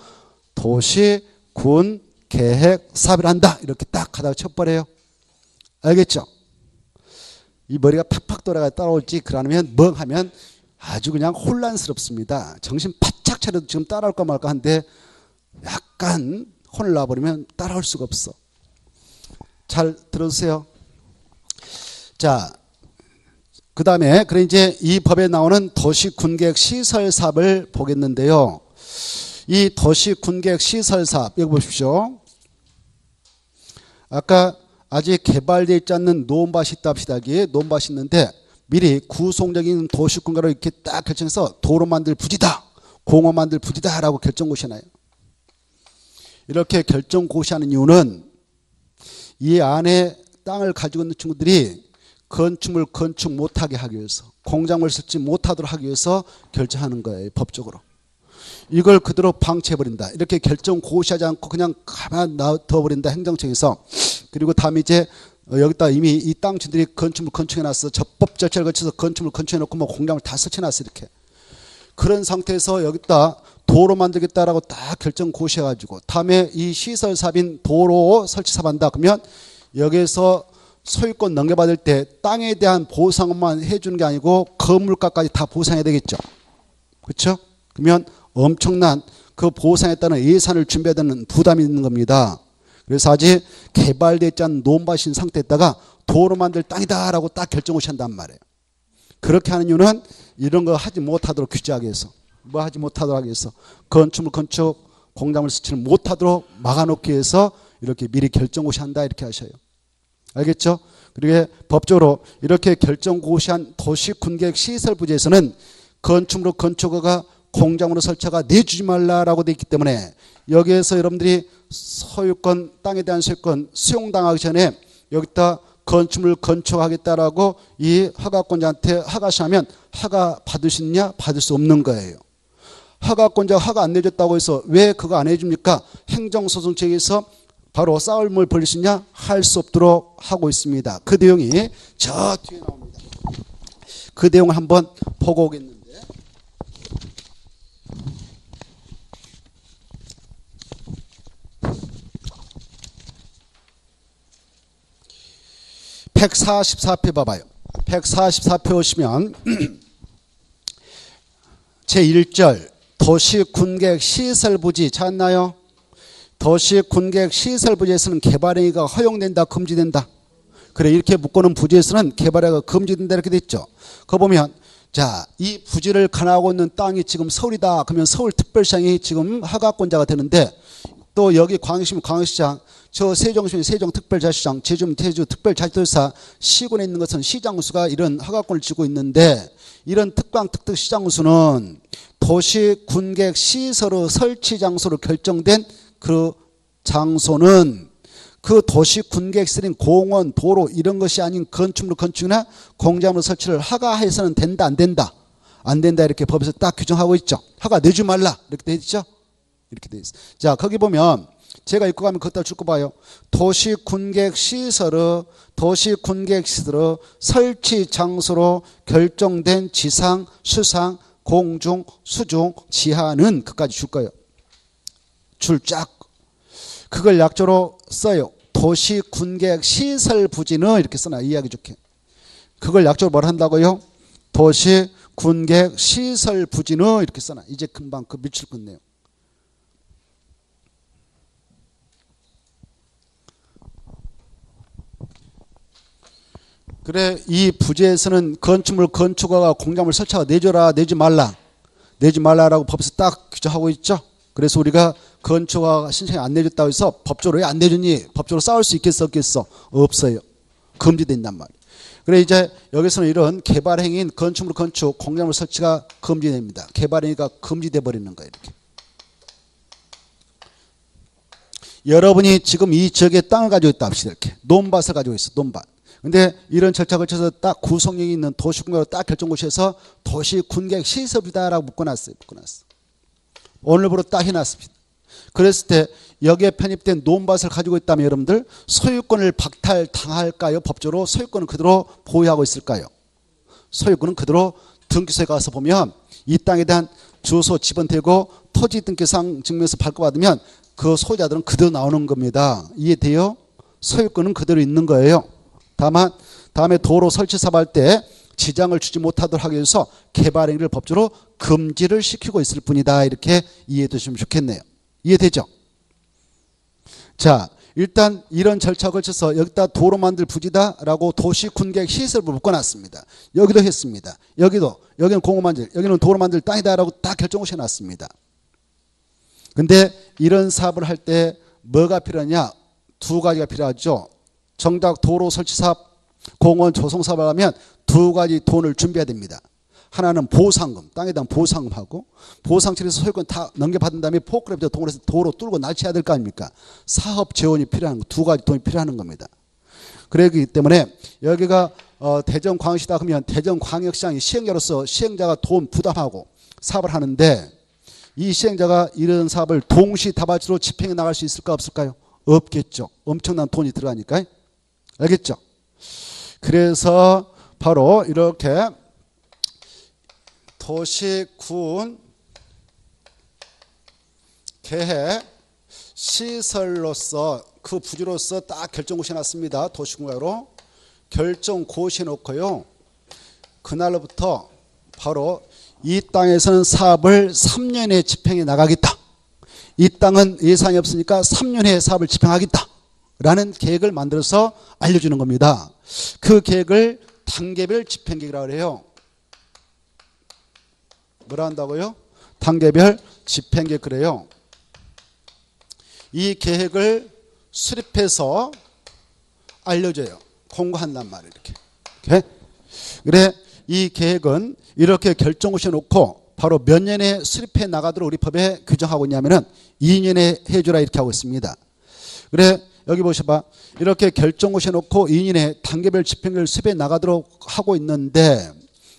도시 군 계획 사업을 한다. 이렇게 딱 하다가 쳐버려요. 알겠죠? 이 머리가 팍팍 돌아가 따라올지 그러면 멍하면 아주 그냥 혼란스럽습니다. 정신 바짝 차려도 지금 따라올까 말까 한데 약간 혼을 놔버리면 따라올 수가 없어. 잘 들어주세요. 자, 그 다음에 그래 이제 이 법에 나오는 도시군계획 시설 사업을 보겠는데요. 이 도시군계획 시설 사업 여기 보십시오. 아까 아직 개발되어 있지 않는 노원밭이 있다 합시다. 여기 노원밭이 있는데 미리 구성적인 도시군가로 이렇게 딱 결정해서 도로 만들 부지다, 공원 만들 부지다 라고 결정 고시하나요? 이렇게 결정 고시하는 이유는 이 안에 땅을 가지고 있는 친구들이 건축물 건축 못하게 하기 위해서, 공작물 설치 못하도록 하기 위해서 결정하는 거예요. 법적으로. 이걸 그대로 방치해버린다. 이렇게 결정 고시하지 않고 그냥 가만 놔둬버린다. 행정청에서. 그리고 다음에 이제 여기다 이미 이 땅주들이 건축물 건축해놨어. 적법 절차를 거쳐서 건축물 건축해놓고 뭐 공장을 다 설치해놨어. 이렇게. 그런 상태에서 여기다 도로 만들겠다라고 딱 결정 고시해가지고 다음에 이 시설 사업인 도로 설치 사업한다. 그러면 여기에서 소유권 넘겨받을 때 땅에 대한 보상만 해주는 게 아니고 건물가까지 다 보상해야 되겠죠. 그렇죠? 그러면 엄청난 그 보상에 따른 예산을 준비해야 되는 부담이 있는 겁니다. 그래서 아직 개발되지 않은 논밭인 상태에다가 도로 만들 땅이다라고 딱 결정을 한단 말이에요. 그렇게 하는 이유는 이런 거 하지 못하도록 규제하기 위해서. 뭐 하지 못하도록 하기 위해서. 건축물 건축 공작물 설치를 못하도록 막아놓기 위해서 이렇게 미리 결정 고시한다 이렇게 하셔요. 알겠죠? 그리고 법적으로 이렇게 결정 고시한 도시군계획 시설 부지에서는 건축물로 건축허가 공장으로 설치가 내주지 말라라고 되어 있기 때문에 여기에서 여러분들이 소유권 땅에 대한 소유권 수용당하기 전에 여기다 건축물 건축하겠다라고 이 허가권자한테 허가시하면 허가 받을 수 있냐? 받을 수 없는 거예요. 허가권자가 허가 안 내줬다고 해서 왜 그거 안 해줍니까? 행정소송 측에서 바로 싸움을 벌일 수 있냐? 할 수 없도록 하고 있습니다. 그 내용이 저 뒤에 나옵니다. 그 내용을 한번 보고 오겠는데 144표 봐봐요. 144표 오시면 제1절 도시군계획 시설부지 찾나요? 도시 군계획 시설 부지에서는 개발행위가 허용된다, 금지된다. 그래, 이렇게 묶어놓은 부지에서는 개발행위가 금지된다 이렇게 돼 있죠. 그거 보면 자, 이 부지를 관할하고 있는 땅이 지금 서울이다. 그러면 서울특별시장이 지금 허가권자가 되는데 또 여기 광역시면 광역시장, 저 세종시면 세종특별자치시장, 제주면 제주특별자치도지사, 시군에 있는 것은 시장군수가 이런 허가권을 쥐고 있는데 이런 특광 특특 시장군수는 도시 군계획 시설의 설치 장소로 결정된 그 장소는 그 도시 군계획 시설인 공원, 도로 이런 것이 아닌 건축물 건축이나 공작물 설치를 허가해서는 된다, 안 된다? 안 된다 이렇게 법에서 딱 규정하고 있죠. 허가 내지 말라 이렇게 돼 있죠. 이렇게 돼 있어요. 자, 거기 보면 제가 읽고 가면 그것도 줄 거 봐요. 도시 군계획 시설의 설치 장소로 결정된 지상, 수상, 공중, 수중, 지하는 그까지 줄 거예요. 줄 쫙. 그걸 약조로 써요. 도시 군계획 시설 부지는 이렇게 써놔. 이해하기 좋게. 그걸 약조로 뭘 한다고요? 도시 군계획 시설 부지는 이렇게 써놔. 이제 금방 그 밑줄 긋네요. 그래, 이 부지에서는 건축물 건축허가 공작물 설치가 내줘라, 내지 말라. 내지 말라라고 법에서 딱 규정하고 있죠. 그래서 우리가 건축허가 신청이 안 내줬다고 해서 법적으로 왜 안 내줬니? 법적으로 싸울 수 있겠어, 없겠어? 없어요. 금지된단 말이에요. 그래, 이제 여기서는 이런 개발행위인 건축물 건축, 공작물 설치가 금지됩니다. 개발행위가 금지돼 버리는 거예요, 이렇게. 여러분이 지금 이 지역에 땅을 가지고 있다 합시다, 이렇게. 논밭을 가지고 있어, 논밭. 근데 이런 절차를 거쳐서 딱 구성력이 있는 도시군계획으로 딱 결정고시에서 도시군계획 시설이다라고 묶어놨어요. 묶어놨어. 오늘부로 딱 해놨습니다. 그랬을 때 여기에 편입된 논밭을 가지고 있다면 여러분들 소유권을 박탈당할까요? 법적으로 소유권은 그대로 보유하고 있을까요? 소유권은 그대로 등기소에 가서 보면 이 땅에 대한 주소 지번되고 토지 등기상 증명서 발급받으면 그 소유자들은 그대로 나오는 겁니다. 이해돼요? 소유권은 그대로 있는 거예요. 다만 다음에 도로 설치 사업할 때 지장을 주지 못하도록 하기 위해서 개발행위를 법적으로 금지를 시키고 있을 뿐이다. 이렇게 이해해 두시면 좋겠네요. 이해되죠? 자, 일단 이런 절차를 거쳐서 여기다 도로 만들 부지다라고 도시군계획 시설을 묶어놨습니다. 여기도 했습니다. 여기는 공원 만들, 여기는 도로 만들 땅이다라고 딱 결정을 해놨습니다. 근데 이런 사업을 할 때 뭐가 필요하냐? 두 가지가 필요하죠. 정작 도로 설치 사업, 공원 조성 사업을 하면 두 가지 돈을 준비해야 됩니다. 하나는 보상금, 땅에 대한 보상금하고 보상처리해서 소유권 다 넘겨받은 다음에 포크레프트 동원해서 도로 뚫고 날쳐야 될 거 아닙니까? 사업 재원이 필요한 거, 두 가지 돈이 필요한 겁니다. 그렇기 때문에 여기가 대전광역시다 하면 대전광역시장이 시행자로서 시행자가 돈 부담하고 사업을 하는데 이 시행자가 이런 사업을 동시다발적으로 집행해 나갈 수 있을까 없을까요? 없겠죠. 엄청난 돈이 들어가니까. 알겠죠? 그래서 바로 이렇게 도시군 계획 시설로서 그 부지로서 딱 결정고시 해놨습니다. 도시군계획으로 결정고시 해놓고요. 그날로부터 바로 이 땅에서는 사업을 3년에 집행해 나가겠다. 이 땅은 예산이 없으니까 3년에 사업을 집행하겠다. 라는 계획을 만들어서 알려주는 겁니다. 그 계획을 단계별 집행계획이라고 해요. 뭐라 한다고요? 단계별 집행계획 그래요. 이 계획을 수립해서 알려줘요. 공고한단 말이에요. 이렇게. 그래, 이 계획은 이렇게 결정고시에 놓고 바로 몇 년에 수립해 나가도록 우리 법에 규정하고 있냐면은 2년에 해주라 이렇게 하고 있습니다. 그래, 여기 보셔봐. 이렇게 결정고시에 놓고 2년에 단계별 집행계획을 수립해 나가도록 하고 있는데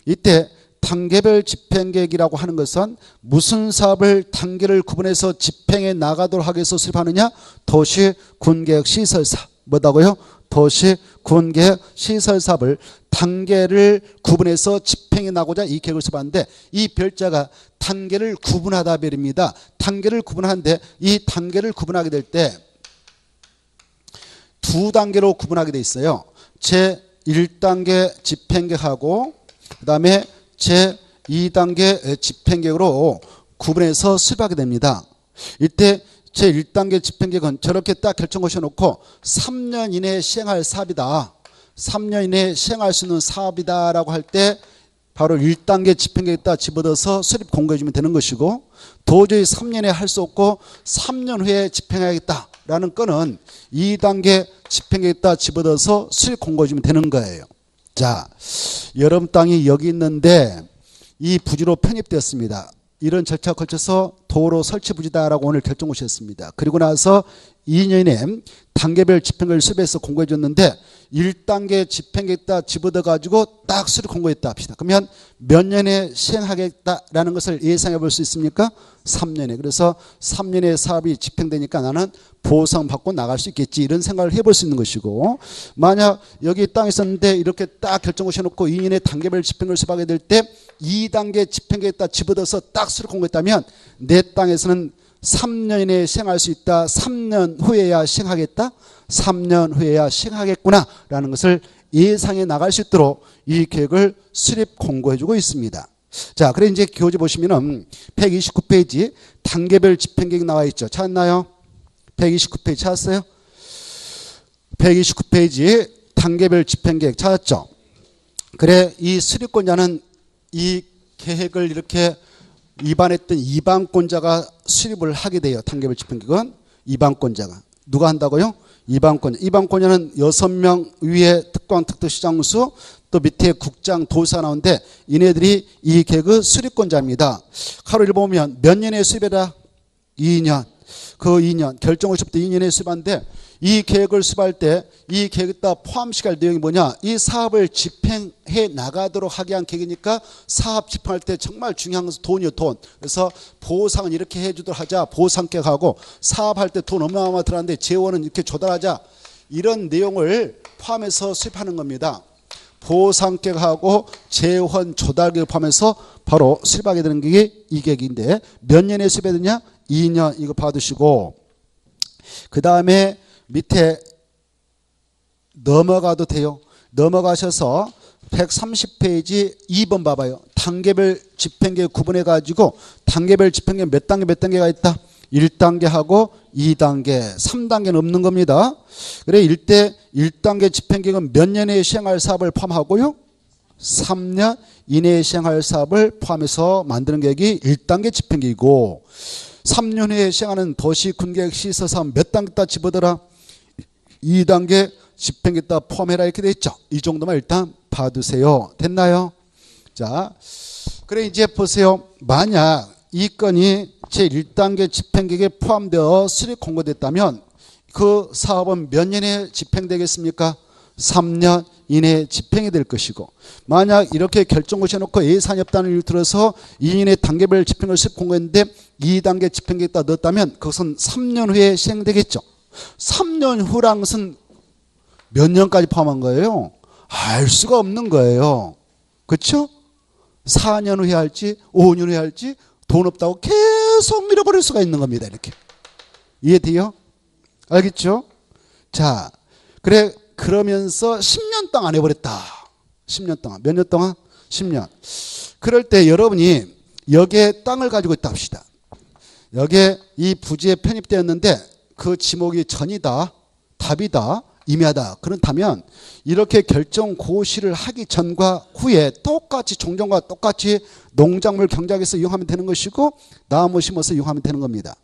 이때 단계별 집행계획이라고 하는 것은 무슨 사업을 단계를 구분해서 집행해 나가도록 하기 위해서 수립하느냐? 도시군계획 시설사업. 뭐다고요? 도시군계획 시설사업을 단계를 구분해서 집행해 나고자 이 계획을 수립하는데 이 별자가 단계를 구분하다 별입니다. 단계를 구분하는데 이 단계를 구분하게 될 때 두 단계로 구분하게 돼 있어요. 제1단계 집행계획하고 그 다음에 제2단계 집행계획으로 구분해서 수립하게 됩니다. 이때 제1단계 집행계획은 저렇게 딱 결정고시 놓고 3년 이내에 시행할 사업이다. 3년 이내에 시행할 수 있는 사업이다라고 할 때 바로 1단계 집행계획에다 집어넣어서 수립 공고해 주면 되는 것이고, 도저히 3년에 할 수 없고 3년 후에 집행해야겠다라는 건은 2단계 집행계획에다 집어넣어서 수립 공고해 주면 되는 거예요. 자, 여러분 땅이 여기 있는데 이 부지로 편입되었습니다. 이런 절차가 거쳐서 도로 설치 부지다라고 오늘 결정고시했습니다. 그리고 나서 2년 이내 단계별 집행을 수립해서 공고해 줬는데 1단계 집행계획에다 집어넣어 가지고 딱 수립 공고했다 합시다. 그러면 몇 년에 시행하겠다라는 것을 예상해 볼 수 있습니까? 3년에. 그래서 3년에 사업이 집행되니까 나는 보상받고 나갈 수 있겠지, 이런 생각을 해볼 수 있는 것이고, 만약 여기 땅에 있었는데 이렇게 딱 결정고시 해놓고 2년에 단계별 집행을 수립하게 될 때 2단계 집행계획에다 집어넣어서 딱 수립 공고했다면 내 땅에서는 3년 이내에 시행할 수 있다. 3년 후에야 시행하겠다. 3년 후에야 시행하겠구나 라는 것을 예상해 나갈 수 있도록 이 계획을 수립 공고해 주고 있습니다. 자, 그래 이제 교재 보시면은 129페이지 단계별 집행계획 나와 있죠. 찾았나요? 129페이지 찾았어요? 129페이지 단계별 집행계획 찾았죠? 그래, 이 수립권자는 이 계획을 이렇게 위반했던 이방권자가 수립을 하게 돼요. 단계별 집행계획은 이방권자가. 누가 한다고요? 이방권자. 이방권자는 6명 위에 특광 특도시장수, 또 밑에 국장 도사 나오는데 이네들이 이 계획의 수립권자입니다. 하루를 보면 몇 년에 수립해라? 2년. 그 2년 결정고시부터 2년에 수립하는데 이 계획을 수립할 때 이 계획에다 포함시킬 내용이 뭐냐? 이 사업을 집행해 나가도록 하게 한 계획이니까 사업 집행할 때 정말 중요한 것은 돈이요, 돈. 그래서 보상은 이렇게 해주도록 하자. 보상계획하고 사업할 때 돈 어마어마 들어가는데 재원은 이렇게 조달하자. 이런 내용을 포함해서 수립하는 겁니다. 보상계획하고 재원 조달계획 포함해서 바로 수립하게 되는 게 이 계획인데 몇 년에 수립해야 되냐? 2년. 이거 봐두시고, 그 다음에 밑에 넘어가도 돼요. 넘어가셔서 130페이지 2번 봐봐요. 단계별 집행계획 구분해 가지고 단계별 집행계획 몇 단계 몇 단계가 있다? 1단계하고 2단계, 3단계는 없는 겁니다. 그래, 1단계 집행계획은 몇 년에 시행할 사업을 포함하고요? 3년 이내에 시행할 사업을 포함해서 만드는 계획이 1단계 집행계획이고, 3년 후에 시행하는 도시군계획 시설사업 몇 단계다 집어들어? 2단계 집행계획에다 포함해라 이렇게 돼 있죠. 이 정도만 일단 봐두세요. 됐나요? 자, 그래 이제 보세요. 만약 이 건이 제1단계 집행계획에 포함되어 수립 공고됐다면 그 사업은 몇 년에 집행되겠습니까? 3년 이내에 집행이 될 것이고, 만약 이렇게 결정고시 해놓고 예산이 없다는 이유를 들어서 2년에 단계별 집행을 수립 공고했는데 2단계 집행계획에다 넣었다면 그것은 3년 후에 시행되겠죠. 3년 후란 것은 몇 년까지 포함한 거예요? 알 수가 없는 거예요. 그렇죠? 4년 후에 할지 5년 후에 할지 돈 없다고 계속 밀어버릴 수가 있는 겁니다. 이렇게. 이해돼요? 알겠죠? 자, 그래, 그러면서 10년 동안 안 해버렸다. 10년 동안. 몇 년 동안? 10년. 그럴 때 여러분이 여기에 땅을 가지고 있다 합시다. 여기에 이 부지에 편입되었는데 그 지목이 전이다, 답이다, 임야다. 그렇다면 이렇게 결정 고시를 하기 전과 후에 똑같이 종전과 똑같이 농작물 경작에서 이용하면 되는 것이고 나무 심어서 이용하면 되는 겁니다.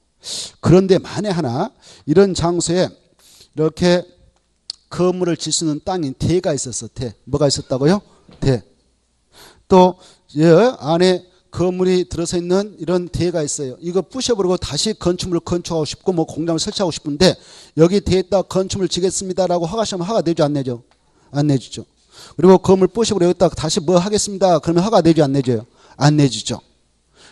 그런데 만에 하나 이런 장소에 이렇게 건물을 질 수 있는 땅인 대가 있었어. 대. 뭐가 있었다고요? 대. 또 안에 건물이 들어서 있는 이런 대가 있어요. 이거 부셔버리고 다시 건축물을 건축하고 싶고 뭐 공장을 설치하고 싶은데 여기 대에다 건축물 지겠습니다라고 허가시면 허가 내죠, 안 내죠? 안 내주죠. 그리고 건물 부셔버리고 여기다 다시 뭐 하겠습니다. 그러면 허가 내죠, 안 내줘요? 안 내주죠.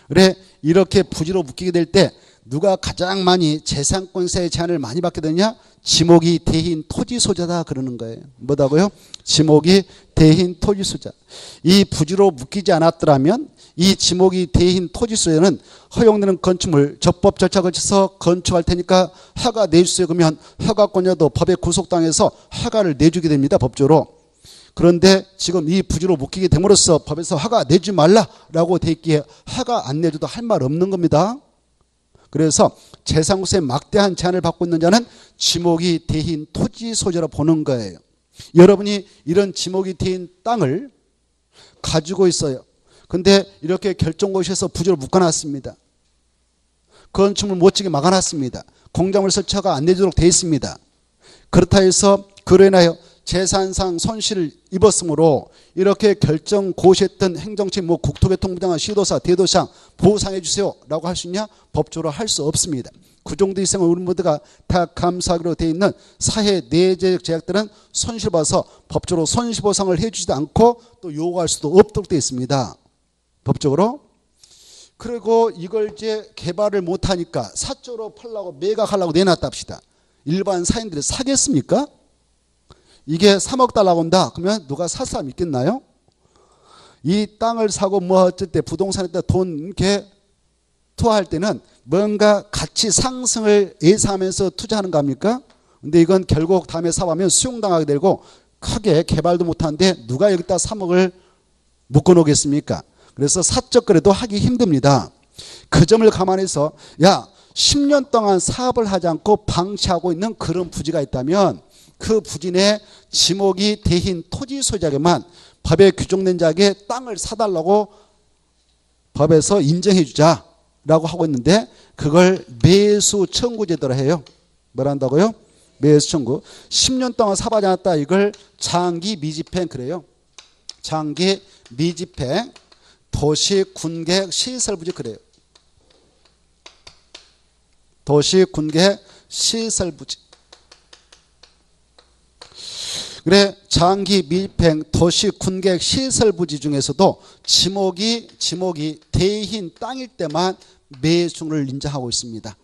그래, 이렇게 부지로 묶이게 될 때 누가 가장 많이 재산권세의 제한을 많이 받게 되냐? 지목이 대인 토지소자다 그러는 거예요. 뭐다고요? 지목이 대인 토지소자. 이 부지로 묶이지 않았더라면 이 지목이 대인 토지소자는 허용되는 건축물 적법 절차 거쳐서 건축할 테니까 허가 내주세요. 그러면 허가권자도 법에 구속당해서 허가를 내주게 됩니다. 법적으로. 그런데 지금 이 부지로 묶이게 됨으로써 법에서 허가 내지 말라라고 돼 있기에 허가 안 내줘도 할 말 없는 겁니다. 그래서 재산국세에 막대한 제한을 받고 있는 자는 지목이 대인 토지 소유자로 보는 거예요. 여러분이 이런 지목이 대인 땅을 가지고 있어요. 근데 이렇게 결정고시에서 부지로 묶어놨습니다. 건축물 못 지게 막아놨습니다. 공작물 설치가 안 되도록 되어 있습니다. 그렇다 해서 그로 인하여 재산상 손실을 입었으므로 이렇게 결정고시했던 행정처 국토교통부장관 시도사 대도시장 보상해 주세요 라고 할 수 있냐? 법적으로 할 수 없습니다. 그 정도 이상을 우리 모두가 다 감수하기로 되어 있는 사회 내재적 제약들은 손실받아서 법적으로 손실보상을 해주지도 않고 또 요구할 수도 없도록 되어 있습니다. 법적으로. 그리고 이걸 이제 개발을 못하니까 사적으로 팔라고 매각하려고 내놨다 합시다. 일반 사인들이 사겠습니까? 이게 3억 달러고 온다. 그러면 누가 살 사람 있겠나요? 이 땅을 사고 뭐 어쩔 때 부동산에다 돈 이렇게 투하할 때는 뭔가 가치 상승을 예상하면서 투자하는 겁니까? 근데 이건 결국 다음에 사보면 수용당하게 되고 크게 개발도 못하는데 누가 여기다 3억을 묶어놓겠습니까? 그래서 사적 거래도 하기 힘듭니다. 그 점을 감안해서 10년 동안 사업을 하지 않고 방치하고 있는 그런 부지가 있다면 그 부지 내 지목이 대인 토지 소유자에게만 법에 규정된 자에게 땅을 사달라고 법에서 인정해 주자라고 하고 있는데 그걸 매수 청구 제도로 해요. 뭐라 한다고요? 매수 청구. 10년 동안 사업하지 않았다. 이걸 장기 미집행 그래요. 장기 미집행 도시 군계획 시설 부지 그래요. 도시 군계획 시설 부지. 그래 장기 미집행 도시 군계획 시설 부지 중에서도 지목이 대인 땅일 때만 매수를 인정하고 있습니다.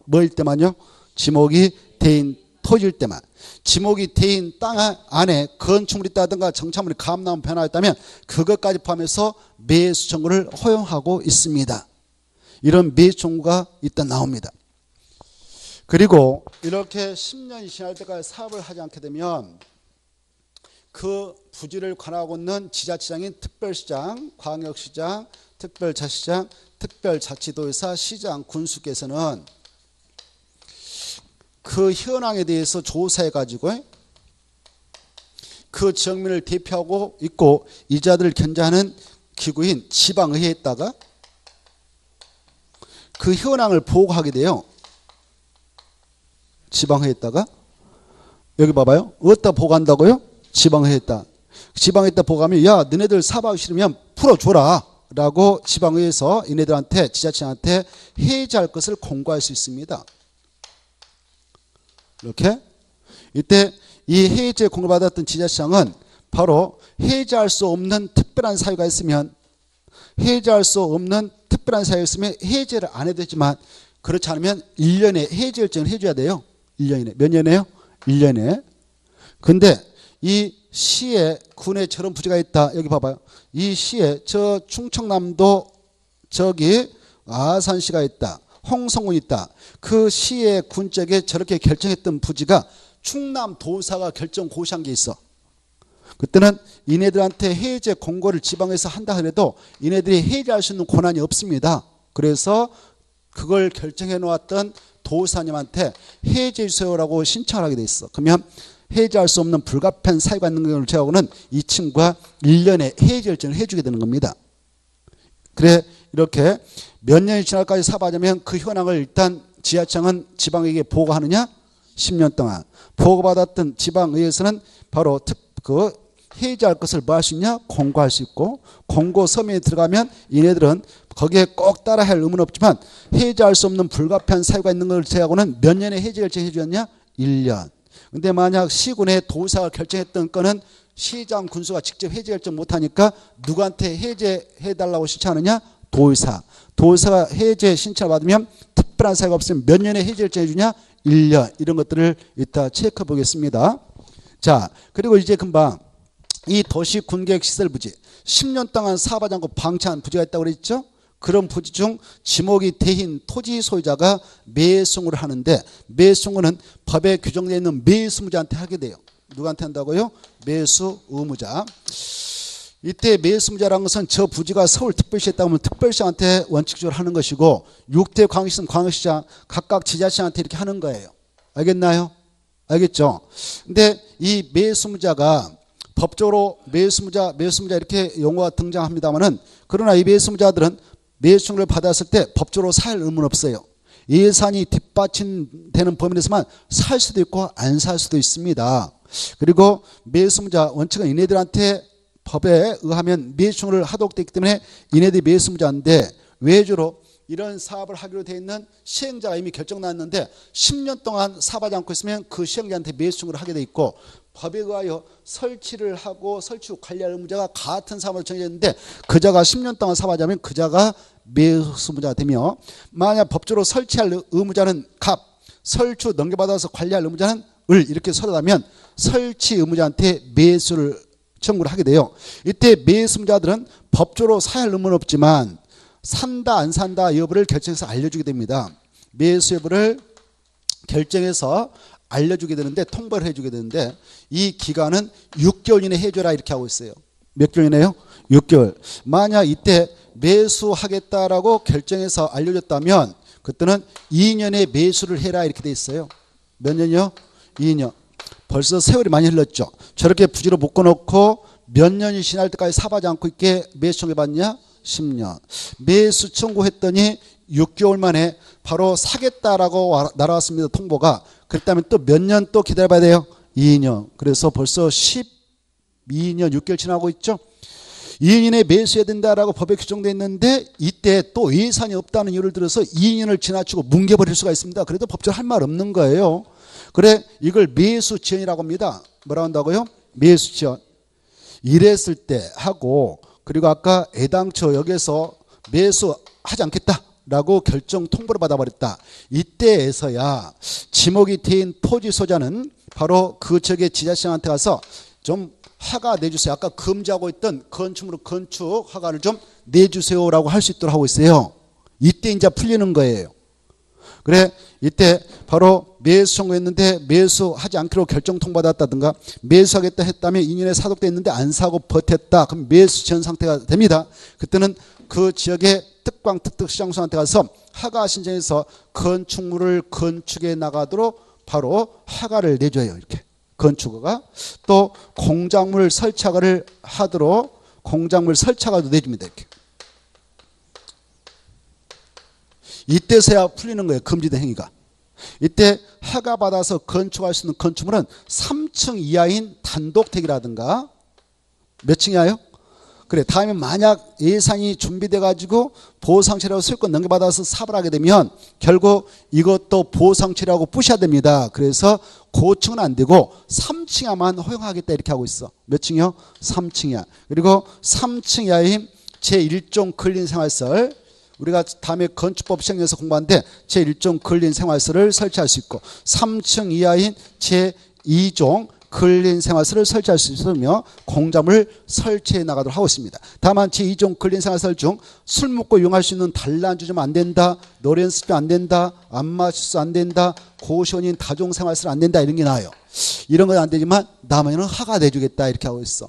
뭐일 때만요? 지목이 대인 토지일 때만. 지목이 대인 땅 안에 건축물이 있다든가 정착물이 감나무 변화했다면 그것까지 포함해서 매수 청구를 허용하고 있습니다. 이런 매수 청구가 일단 나옵니다. 그리고 이렇게 10년 지날 때까지 사업을 하지 않게 되면 그 부지를 관하고 있는 지자체장인 특별시장, 광역시장, 특별자치장, 특별자치도의사, 시장, 군수께서는 그 현황에 대해서 조사해가지고 그 지역민을 대표하고 있고 이자들을 견제하는 기구인 지방의회에다가 그 현황을 보고하게 돼요. 지방회에다가 여기 봐봐요. 어디다 보고한다고요? 지방회에다. 지방회에다 보고하면 너네들 사업하기 싫으면 풀어줘라 라고 지방회에서 얘네들한테 지자체한테 해제할 것을 공고할 수 있습니다. 이렇게 이때 이 해제 공고를 받았던 지자체장은 바로 해제할 수 없는 특별한 사유가 있으면 해제할 수 없는 특별한 사유가 있으면 해제를 안 해도 되지만 그렇지 않으면 1년에 해제 결정을 해줘야 돼요. 1년이네. 몇 년에요? 1년에. 근데 이 시에 군에 저런 부지가 있다. 여기 봐봐요. 이 시에 저 충청남도 저기 아산시가 있다. 홍성군이 있다. 그 시의 군적에 저렇게 결정했던 부지가 충남도사가 결정 고시한 게 있어. 그때는 이네들한테 해제 공고를 지방에서 한다 하더라도 이네들이 해제할 수 있는 권한이 없습니다. 그래서 그걸 결정해 놓았던 도사님한테 해제해 주세요라고 신청을 하게 돼 있어. 그러면 해제할 수 없는 불가피한 사유가 있는 걸 제하고는 이 친구가 1년에 해제 결정을 해주게 되는 겁니다. 그래 이렇게 몇 년이 지날까지 사업하자면 그 현황을 일단 지자청은 지방에게 보고하느냐? 10년 동안. 보고받았던 지방의회에서는 바로 그 해제할 것을 뭐 할 수 있냐? 공고할 수 있고 공고 서면에 들어가면 이네들은 거기에 꼭 따라야 할 의무는 없지만 해제할 수 없는 불가피한 사유가 있는 걸 제하고는 몇 년에 해제 결정해 주었냐? 1년. 근데 만약 시군의 도사가 결정했던 건은 시장 군수가 직접 해제 결정 못하니까 누구한테 해제해달라고 신청하느냐? 도의사. 도의사가 해제 신청을 받으면 특별한 사유가 없으면 몇 년에 해제 결정해 주냐? 1년. 이런 것들을 이따 체크해 보겠습니다. 자, 그리고 이제 금방 이 도시 군계획 시설 부지 10년 동안 사업하지 않고 방치한 부지가 있다고 그랬죠? 그런 부지 중 지목이 대인 토지 소유자가 매수를 하는데 매수는 법에 규정되어 있는 매수 의무자한테 하게 돼요. 누구한테 한다고요? 매수 의무자. 이때 매수무자라는 것은 저 부지가 서울특별시에 있다면 특별시장한테 원칙적으로 하는 것이고 6대 광역시는 광역시장 각각 지자체한테 이렇게 하는 거예요. 알겠나요? 알겠죠? 근데 이 매수무자가 법적으로 매수무자 이렇게 용어가 등장합니다만은 그러나 이 매수무자들은 매수를 받았을 때 법적으로 살 의무는 없어요. 예산이 뒷받침되는 범위 내에서만 살 수도 있고 안 살 수도 있습니다. 그리고 매수무자 원칙은 이네들한테 법에 의하면 매수를 하도록 되기 때문에 이네들이 매수무자인데 외주로 이런 사업을 하기로 되어 있는 시행자가 이미 결정났는데 10년 동안 사업하지 않고 있으면 그 시행자한테 매수를 하게 돼 있고 법에 의하여 설치를 하고 설치 후 관리할 의무자가 같은 사업으로 정해졌는데 그자가 10년 동안 사업하지 않으면 그자가 매수무자가 되며 만약 법적으로 설치할 의무자는 갑, 설치 후 넘겨받아서 관리할 의무자는 을 이렇게 서로다면 설치 의무자한테 매수를 청구를 하게 돼요. 이때 매수무자들은 법적으로 사야 할 의무는 없지만 산다 안 산다 여부를 결정해서 알려주게 됩니다. 매수 여부를 결정해서 알려주게 되는데 통보를 해주게 되는데 이 기간은 6개월 이내 해줘라 이렇게 하고 있어요. 몇 개월 이내요? 6개월. 만약 이때 매수하겠다라고 결정해서 알려줬다면 그때는 2년에 매수를 해라 이렇게 돼 있어요. 몇 년이요? 2년. 벌써 세월이 많이 흘렀죠. 저렇게 부지로 묶어놓고 몇 년이 지날 때까지 사업하지 않고 있게 매수 청구해봤냐? 10년. 매수 청구했더니 6개월 만에 바로 사겠다라고 날아왔습니다. 통보가. 그랬다면 또 몇 년 또 기다려봐야 돼요? 2년. 그래서 벌써 12년 6개월 지나고 있죠. 2년 이내에 매수해야 된다라고 법에 규정되어 있는데 이때 또 예산이 없다는 이유를 들어서 2년을 지나치고 뭉개버릴 수가 있습니다. 그래도 법적으로 할 말 없는 거예요. 그래 이걸 매수 지연이라고 합니다. 뭐라고 한다고요? 매수 지연. 이랬을 때 하고 그리고 아까 애당초 여기서 매수하지 않겠다라고 결정 통보를 받아버렸다. 이때에서야 지목이 된 토지 소자는 바로 그 지역의 지자체한테 가서 좀 허가 내주세요. 아까 금지하고 있던 건축물로 건축 허가를 좀 내주세요라고 할 수 있도록 하고 있어요. 이때 이제 풀리는 거예요. 그래 이때 바로 매수 청구했는데 매수하지 않기로 결정 통보받았다든가 매수하겠다 했다면 2년에 사독됐는데 안 사고 버텼다. 그럼 매수 지연 상태가 됩니다. 그때는 그 지역의 특광 특특시장소한테 가서 허가 신청해서 건축물을 건축해 나가도록 바로 허가를 내줘요. 이렇게 건축허가. 또 공작물 설치허가를 하도록 공작물 설치허가도 내줍니다. 이렇게. 이때서야 풀리는 거예요. 금지된 행위가. 이때 허가 받아서 건축할 수 있는 건축물은 3층 이하인 단독택이라든가 몇 층이야요? 그래 다음에 만약 예산이 준비돼 가지고 보상처리하고 소유권 넘겨받아서 사업을 하게 되면 결국 이것도 보상처리하고 부셔야 됩니다. 그래서 고층은 안 되고 3층야만 허용하겠다 이렇게 하고 있어. 몇 층이요? 3층이야. 그리고 3층 이하인 제1종 근린생활설 우리가 다음에 건축법 시행에서 공부하는데 제1종 근린생활설을 설치할 수 있고 3층 이하인 제2종 근린생활설을 설치할 수 있으며 공작물 설치해 나가도록 하고 있습니다. 다만 제2종 근린생활설 중 술 먹고 이용할 수 있는 단란주 좀 안 된다, 노래 연습도 안 된다, 안마실수 안 된다, 고시원인 다종생활설 안 된다 이런 게 나와요. 이런 건 안 되지만 남에는 허가 내주겠다 이렇게 하고 있어.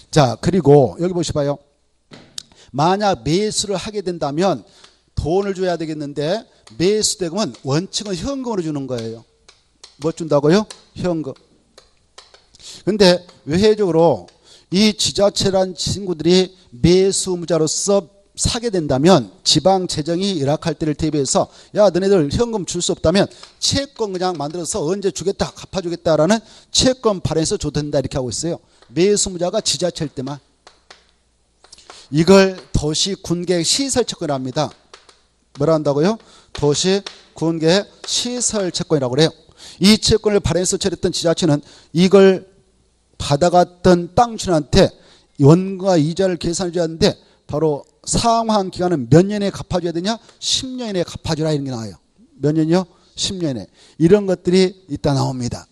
자 그리고 여기 보시봐요. 만약 매수를 하게 된다면 돈을 줘야 되겠는데 매수 대금은 원칙은 현금으로 주는 거예요. 뭐 준다고요? 현금. 근데 외회적으로 이 지자체란 친구들이 매수무자로서 사게 된다면 지방 재정이 열악할 때를 대비해서 야 너네들 현금 줄 수 없다면 채권 그냥 만들어서 언제 주겠다 갚아주겠다라는 채권 발행해서 줘도 된다 이렇게 하고 있어요. 매수무자가 지자체일 때만. 이걸 도시 군계획 시설 채권이라고 합니다. 뭐라 한다고요? 도시 군계획 시설 채권이라고 그래요. 이 채권을 발행해서 처리했던 지자체는 이걸 받아갔던 땅주인한테 원과 이자를 계산해 줘야 하는데 바로 상환 기간은 몇 년에 갚아줘야 되냐? 10년 이내에 갚아주라 이런 게 나와요. 몇 년이요? 10년에. 이런 것들이 이따 나옵니다.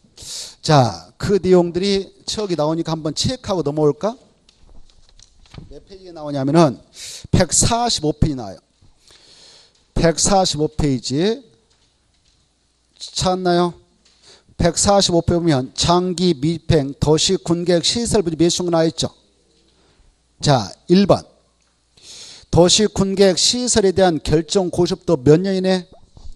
자, 그 내용들이 척이 나오니까 한번 체크하고 넘어올까? 몇 페이지에 나오냐면은 145페이지 나와요. 145페이지 찾나요? 145페이지 보면 장기 미입행 도시 군계획 시설부지 매수청구 나와 있죠. 자, 1번. 도시군계획 시설에 대한 결정 고시부터 몇 년 이내?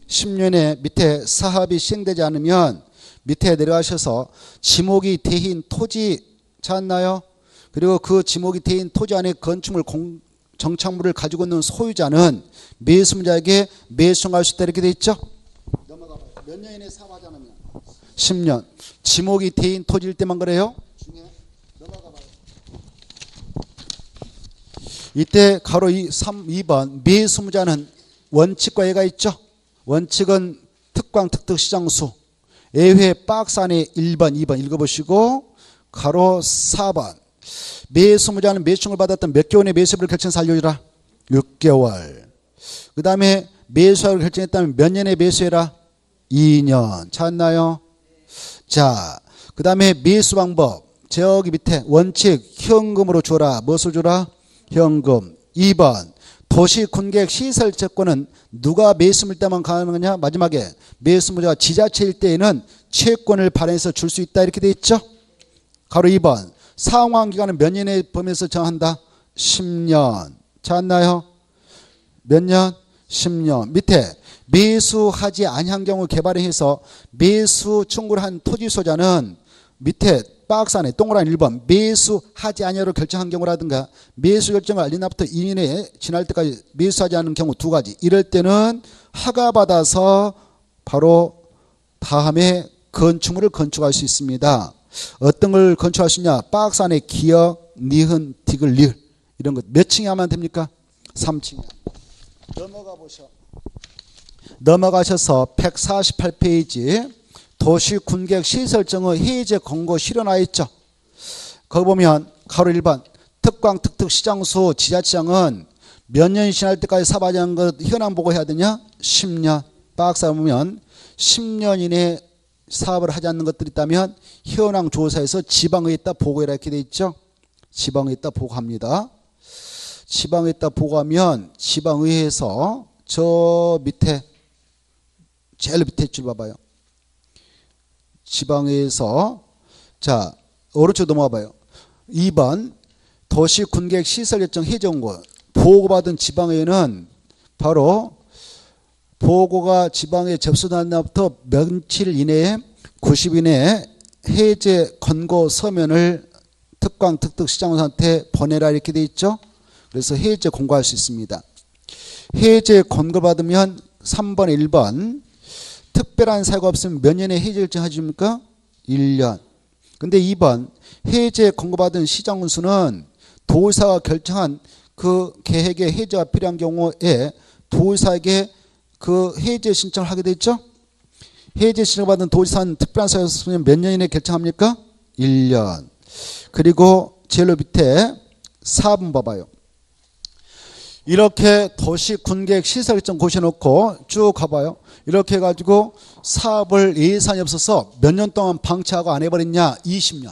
10년에 밑에 사업이 시행되지 않으면 밑에 내려가셔서 지목이 대인 토지 찾나요? 그리고 그 지목이 대인 토지 안에 건축물 정착물을 가지고 있는 소유자는 매수자에게 매수할 수 있다 이렇게 돼 있죠? 넘어가 봐요. 몇 년 이내 사업하지 않으면? 10년. 지목이 대인 토지일 때만 그래요? 중에 넘어가 봐요. 이때 가로 2번 매수자는 원칙과 예가 있죠? 원칙은 특광 특특 시장수. 예외 박스 안에 1번, 2번 읽어보시고 가로 4번 매수자는 매수를 받았던 몇 개월의 매수를 결정해서 알려주라. 6개월. 그 다음에 매수를 결정했다면 몇 년에 매수해라? 2년. 찾나요? 자, 그 다음에 매수 방법. 저기 밑에 원칙 현금으로 줘라. 무엇을 줘라? 현금. 2번 도시군계획 시설 채권은 누가 매수물 때만 가능하냐? 마지막에 매수물자가 지자체일 때에는 채권을 발행해서 줄 수 있다 이렇게 돼 있죠. 가로 2번 사용기간은 몇 년의 범위에서 정한다? 10년. 찾나요? 몇 년? 10년. 밑에 매수하지 아니한 경우 개발해서 매수 청구를 한 토지 소유자는 밑에 박스 안에 동그라미 1번 매수하지 아니하로 결정한 경우라든가 매수 결정을 알린 날부터 2년 내에 지날 때까지 매수하지 않은 경우 두 가지. 이럴 때는 허가받아서 바로 다음에 건축물을 건축할 수 있습니다. 어떤 걸 건축할 수 있냐? 박스 안에 기역, 니은, 디귿, 리을 이런 것 몇 층에 하면 됩니까? 3층에. 넘어가 보셔. 넘어가셔서 148페이지 도시군계획 시설정의 해제 권고 실현하여 있죠. 거기 보면 가로 1번 특광 특특 시장수 지자체장은 몇 년이 지날 때까지 사업하지 않은 것 현황 보고해야 되냐? 10년. 박스 보면 10년 이내에 사업을 하지 않는 것들이 있다면 현황 조사에서 지방의회에다 보고해라 이렇게 돼 있죠. 지방의회에다 보고합니다. 지방의회에다 보고하면 지방의회에서 저 밑에 제일 밑에 줄 봐봐요. 지방의회에서 자 오른쪽 넘어가 봐요. 2번 도시군계획 시설결정 해제권고 보고받은 지방의회는 바로 보고가 지방에 접수된 날부터 며칠 이내에 90일 이내에 해제 권고 서면을 특광 특특 시장원한테 보내라 이렇게 돼 있죠. 그래서 해제 권고할 수 있습니다. 해제 권고 받으면 3번 1번 특별한 사유가 없으면 몇 년에 해제 결정하십니까? 1년. 근데 2번 해제 권고받은 시장군수는 도의사가 결정한 그 계획의 해제가 필요한 경우에 도의사에게 그 해제 신청을 하게 돼 있죠. 해제 신청을 받은 도지사는 특별한 사유가 없으면 몇 년 이내에 결정합니까? 1년. 그리고 제일 밑에 4번 봐봐요. 이렇게 도시군계획 시설결정 고시해놓고 쭉 가봐요. 이렇게 해가지고 사업을 예산이 없어서 몇 년 동안 방치하고 안 해버렸냐? 20년.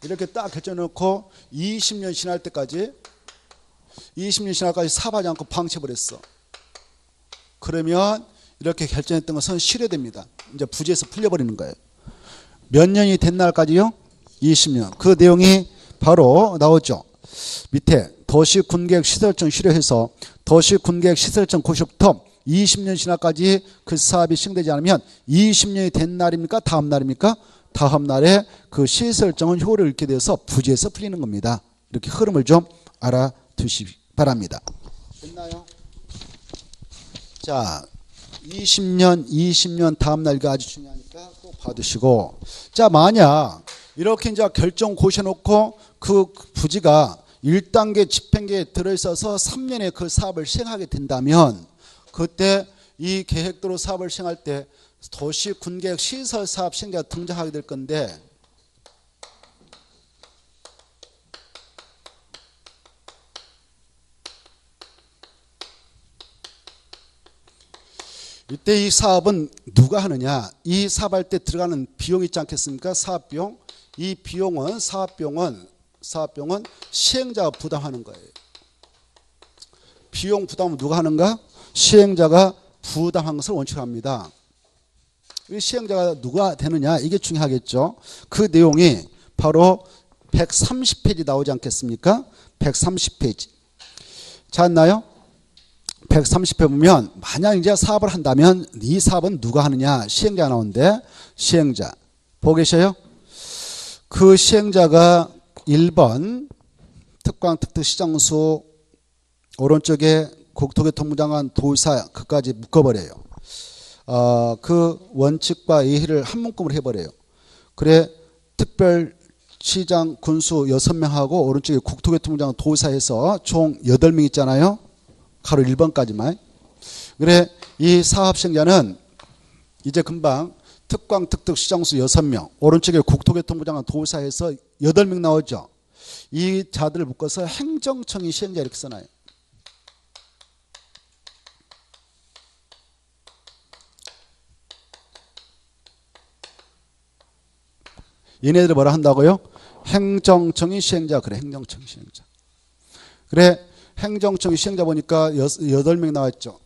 이렇게 딱 결정해놓고 20년 지날 때까지 사업하지 않고 방치해버렸어. 그러면 이렇게 결정했던 것은 실효됩니다. 이제 부지에서 풀려버리는 거예요. 몇 년이 된 날까지요? 20년. 그 내용이 바로 나오죠. 밑에 도시군계획 시설정 실효해서 도시군계획 시설정 고시부터 20년 지나까지 그 사업이 시행되지 않으면 20년이 된 날입니까? 다음 날입니까? 다음 날에 그 시설정은 효력을 잃게 돼서 부지에서 풀리는 겁니다. 이렇게 흐름을 좀 알아두시기 바랍니다. 됐나요? 자, 20년 다음 날가 아주 중요하니까 꼭 봐두시고. 자, 만약 이렇게 이제 결정 고셔놓고 그 부지가 1단계 집행계에 들어있어서 3년에 그 사업을 시행하게 된다면 그때 이 계획대로 사업을 시행할 때 도시군계획 시설사업 시행계가 등장하게 될 건데 이때 이 사업은 누가 하느냐? 이 사업할 때 들어가는 비용이 있지 않겠습니까? 사업비용. 이 비용은 사업비용은 시행자가 부담하는 거예요. 비용 부담은 누가 하는가? 시행자가 부담한 것을 원칙으로 합니다. 이 시행자가 누가 되느냐? 이게 중요하겠죠. 그 내용이 바로 130페이지 나오지 않겠습니까? 130페이지. 찾았나요? 130회 보면 만약 이제 사업을 한다면 이 사업은 누가 하느냐? 시행자가 나오는데 시행자 보고 계셔요? 그 시행자가 1번 특광 특특시장수 오른쪽에 국토교통부 장관 도의사 그까지 묶어버려요. 그 원칙과 예의를 한 문구로 해버려요. 그래 특별시장 군수 6명하고 오른쪽에 국토교통부 장관 도의사 해서 총 8명 있잖아요. 가로 1번까지만. 그래 이 사업 시행자는 이제 금방 특광 특특시장수 6명 오른쪽에 국토교통부 장관 도의사 해서 8명 나오죠. 이 자들을 묶어서 행정청이 시행자 이렇게 써놔요. 얘네들이 뭐라 한다고요? 행정청이 시행자. 그래 행정청이 시행자. 그래 행정청이 시행자 보니까 8명 나왔죠.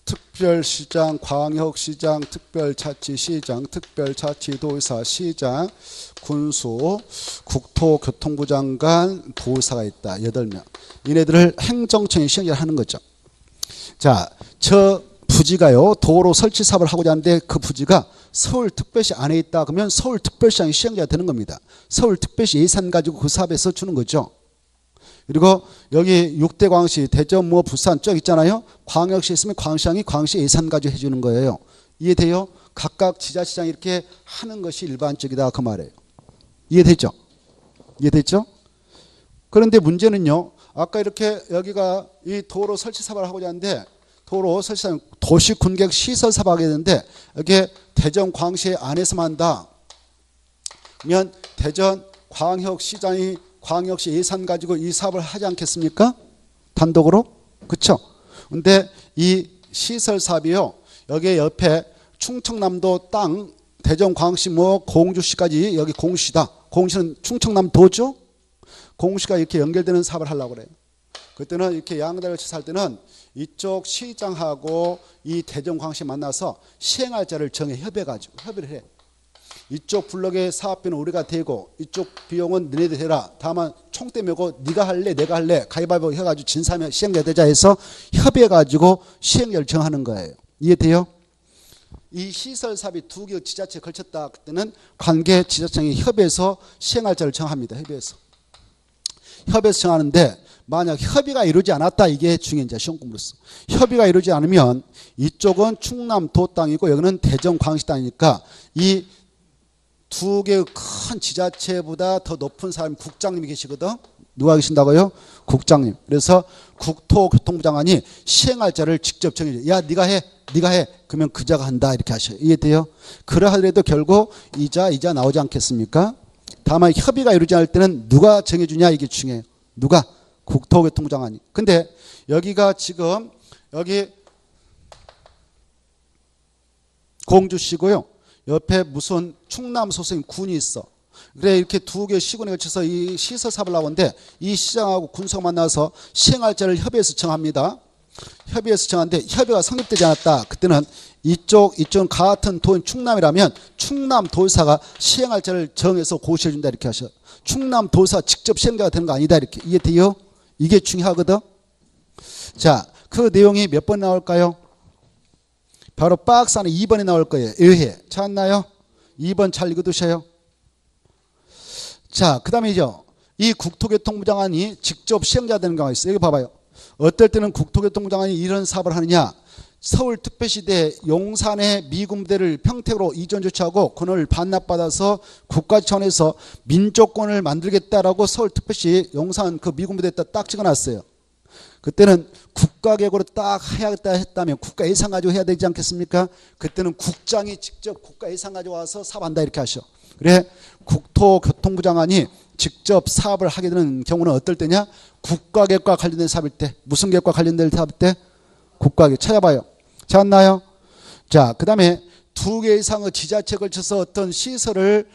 특별시장, 광역시장, 특별자치시장, 특별자치도의사, 시장, 군수, 국토교통부 장관, 도의사가 있다. 8명. 얘네들을 행정청이 시행자를 하는 거죠. 자, 저 부지가요. 도로 설치 사업을 하고자 하는데 그 부지가 서울특별시 안에 있다. 그러면 서울특별시장이 시행자가 되는 겁니다. 서울특별시 예산 가지고 그 사업에서 주는 거죠. 그리고 여기 6대 광시, 대전, 뭐 부산 쪽 있잖아요. 광역시 있으면 광시장이 광시 예산 가지고 해주는 거예요. 이해돼요? 각각 지자체장이 이렇게 하는 것이 일반적이다 그 말이에요. 이해되죠? 이해됐죠? 그런데 문제는요. 아까 이렇게 여기가 이 도로 설치 사업을 하고자 하는데 도로 설치 사업, 도시 군객 시설 사업을 하게 되는데 이게 대전 광시 안에서만 한다. 그러면 대전 광역시장이 광역시 예산 가지고 이 사업을 하지 않겠습니까? 단독으로? 그렇죠? 근데 이 시설 사업이요. 여기 옆에 충청남도 땅 대전 광시 뭐 공주시까지 여기 공시다. 공시는 충청남도죠? 공시가 이렇게 연결되는 사업을 하려고 그래요. 그때는 이렇게 양다리를 살 때는 이쪽 시장하고 이 대전 광시 만나서 시행할자를 정해 협의를 해. 이쪽 블록의 사업비는 우리가 대고 이쪽 비용은 너네들 해라. 다만 총대 메고 네가 할래 내가 할래 가위바위보 해가지고 진사면 시행자 되자 해서 협의해가지고 시행자를 정하는 거예요. 이해돼요? 이 시설 사업이 2개 지자체에 걸쳤다. 그때는 관계 지자체장이 협의해서 시행할자를 정합니다. 협의해서 정하는데 만약 협의가 이루어지지 않았다. 이게 중요한 이제 시험 공부로서. 협의가 이루어지지 않으면 이쪽은 충남도 땅이고 여기는 대전 광시 땅이니까 이 2개의 큰 지자체보다 더 높은 사람이 국장님이 계시거든. 누가 계신다고요? 국장님. 그래서 국토교통부 장관이 시행할자를 직접 정해줘요. 야 네가 해. 그러면 그자가 한다. 이렇게 하셔요. 이해돼요? 그러하더라도 결국 이자 나오지 않겠습니까? 다만 협의가 이루어지지 않을 때는 누가 정해주냐 이게 중요해요. 누가? 국토교통부 장관이. 근데 여기가 지금 여기 공주시고요. 옆에 무슨 충남 소속인 군이 있어. 그래 이렇게 2개 시군에 걸쳐서 이 시설 사업을 나오는데 이 시장하고 군수가 만나서 시행할자를 협의해서 정합니다. 협의해서 정하는데 협의가 성립되지 않았다. 그때는 이쪽 같은 도인 충남이라면 충남도의사가 시행할자를 정해서 고시해준다 이렇게 하셔. 충남도의사 직접 시행자가 되는 거 아니다 이렇게. 이해돼요? 이게 중요하거든. 자, 그 내용이 몇 번 나올까요? 바로 박스 안에 2번에 나올 거예요. 의회. 찾았나요? 2번 잘 읽어두셔요. 자, 그 다음에죠. 이 국토교통부 장관이 직접 시행자 되는 경우가 있어요. 여기 봐봐요. 어떨 때는 국토교통부 장관이 이런 사업을 하느냐. 서울특별시대 용산의 미군부대를 평택으로 이전 조치하고 그걸 반납받아서 국가 차원에서 민족권을 만들겠다라고 서울특별시 용산 그 미군부대에다 딱 찍어놨어요. 그때는 국가계획으로 딱 해야겠다 했다면 국가 예산 가지고 해야 되지 않겠습니까? 그때는 국장이 직접 국가 예산 가지고 와서 사업한다 이렇게 하셔. 그래 국토교통부 장관이 직접 사업을 하게 되는 경우는 어떨 때냐? 국가계획과 관련된 사업일 때. 무슨 계획과 관련된 사업일 때? 국가계획. 찾아봐요. 찾았나요? 자, 그 다음에 2개 이상의 지자체에 걸쳐서 어떤 시설을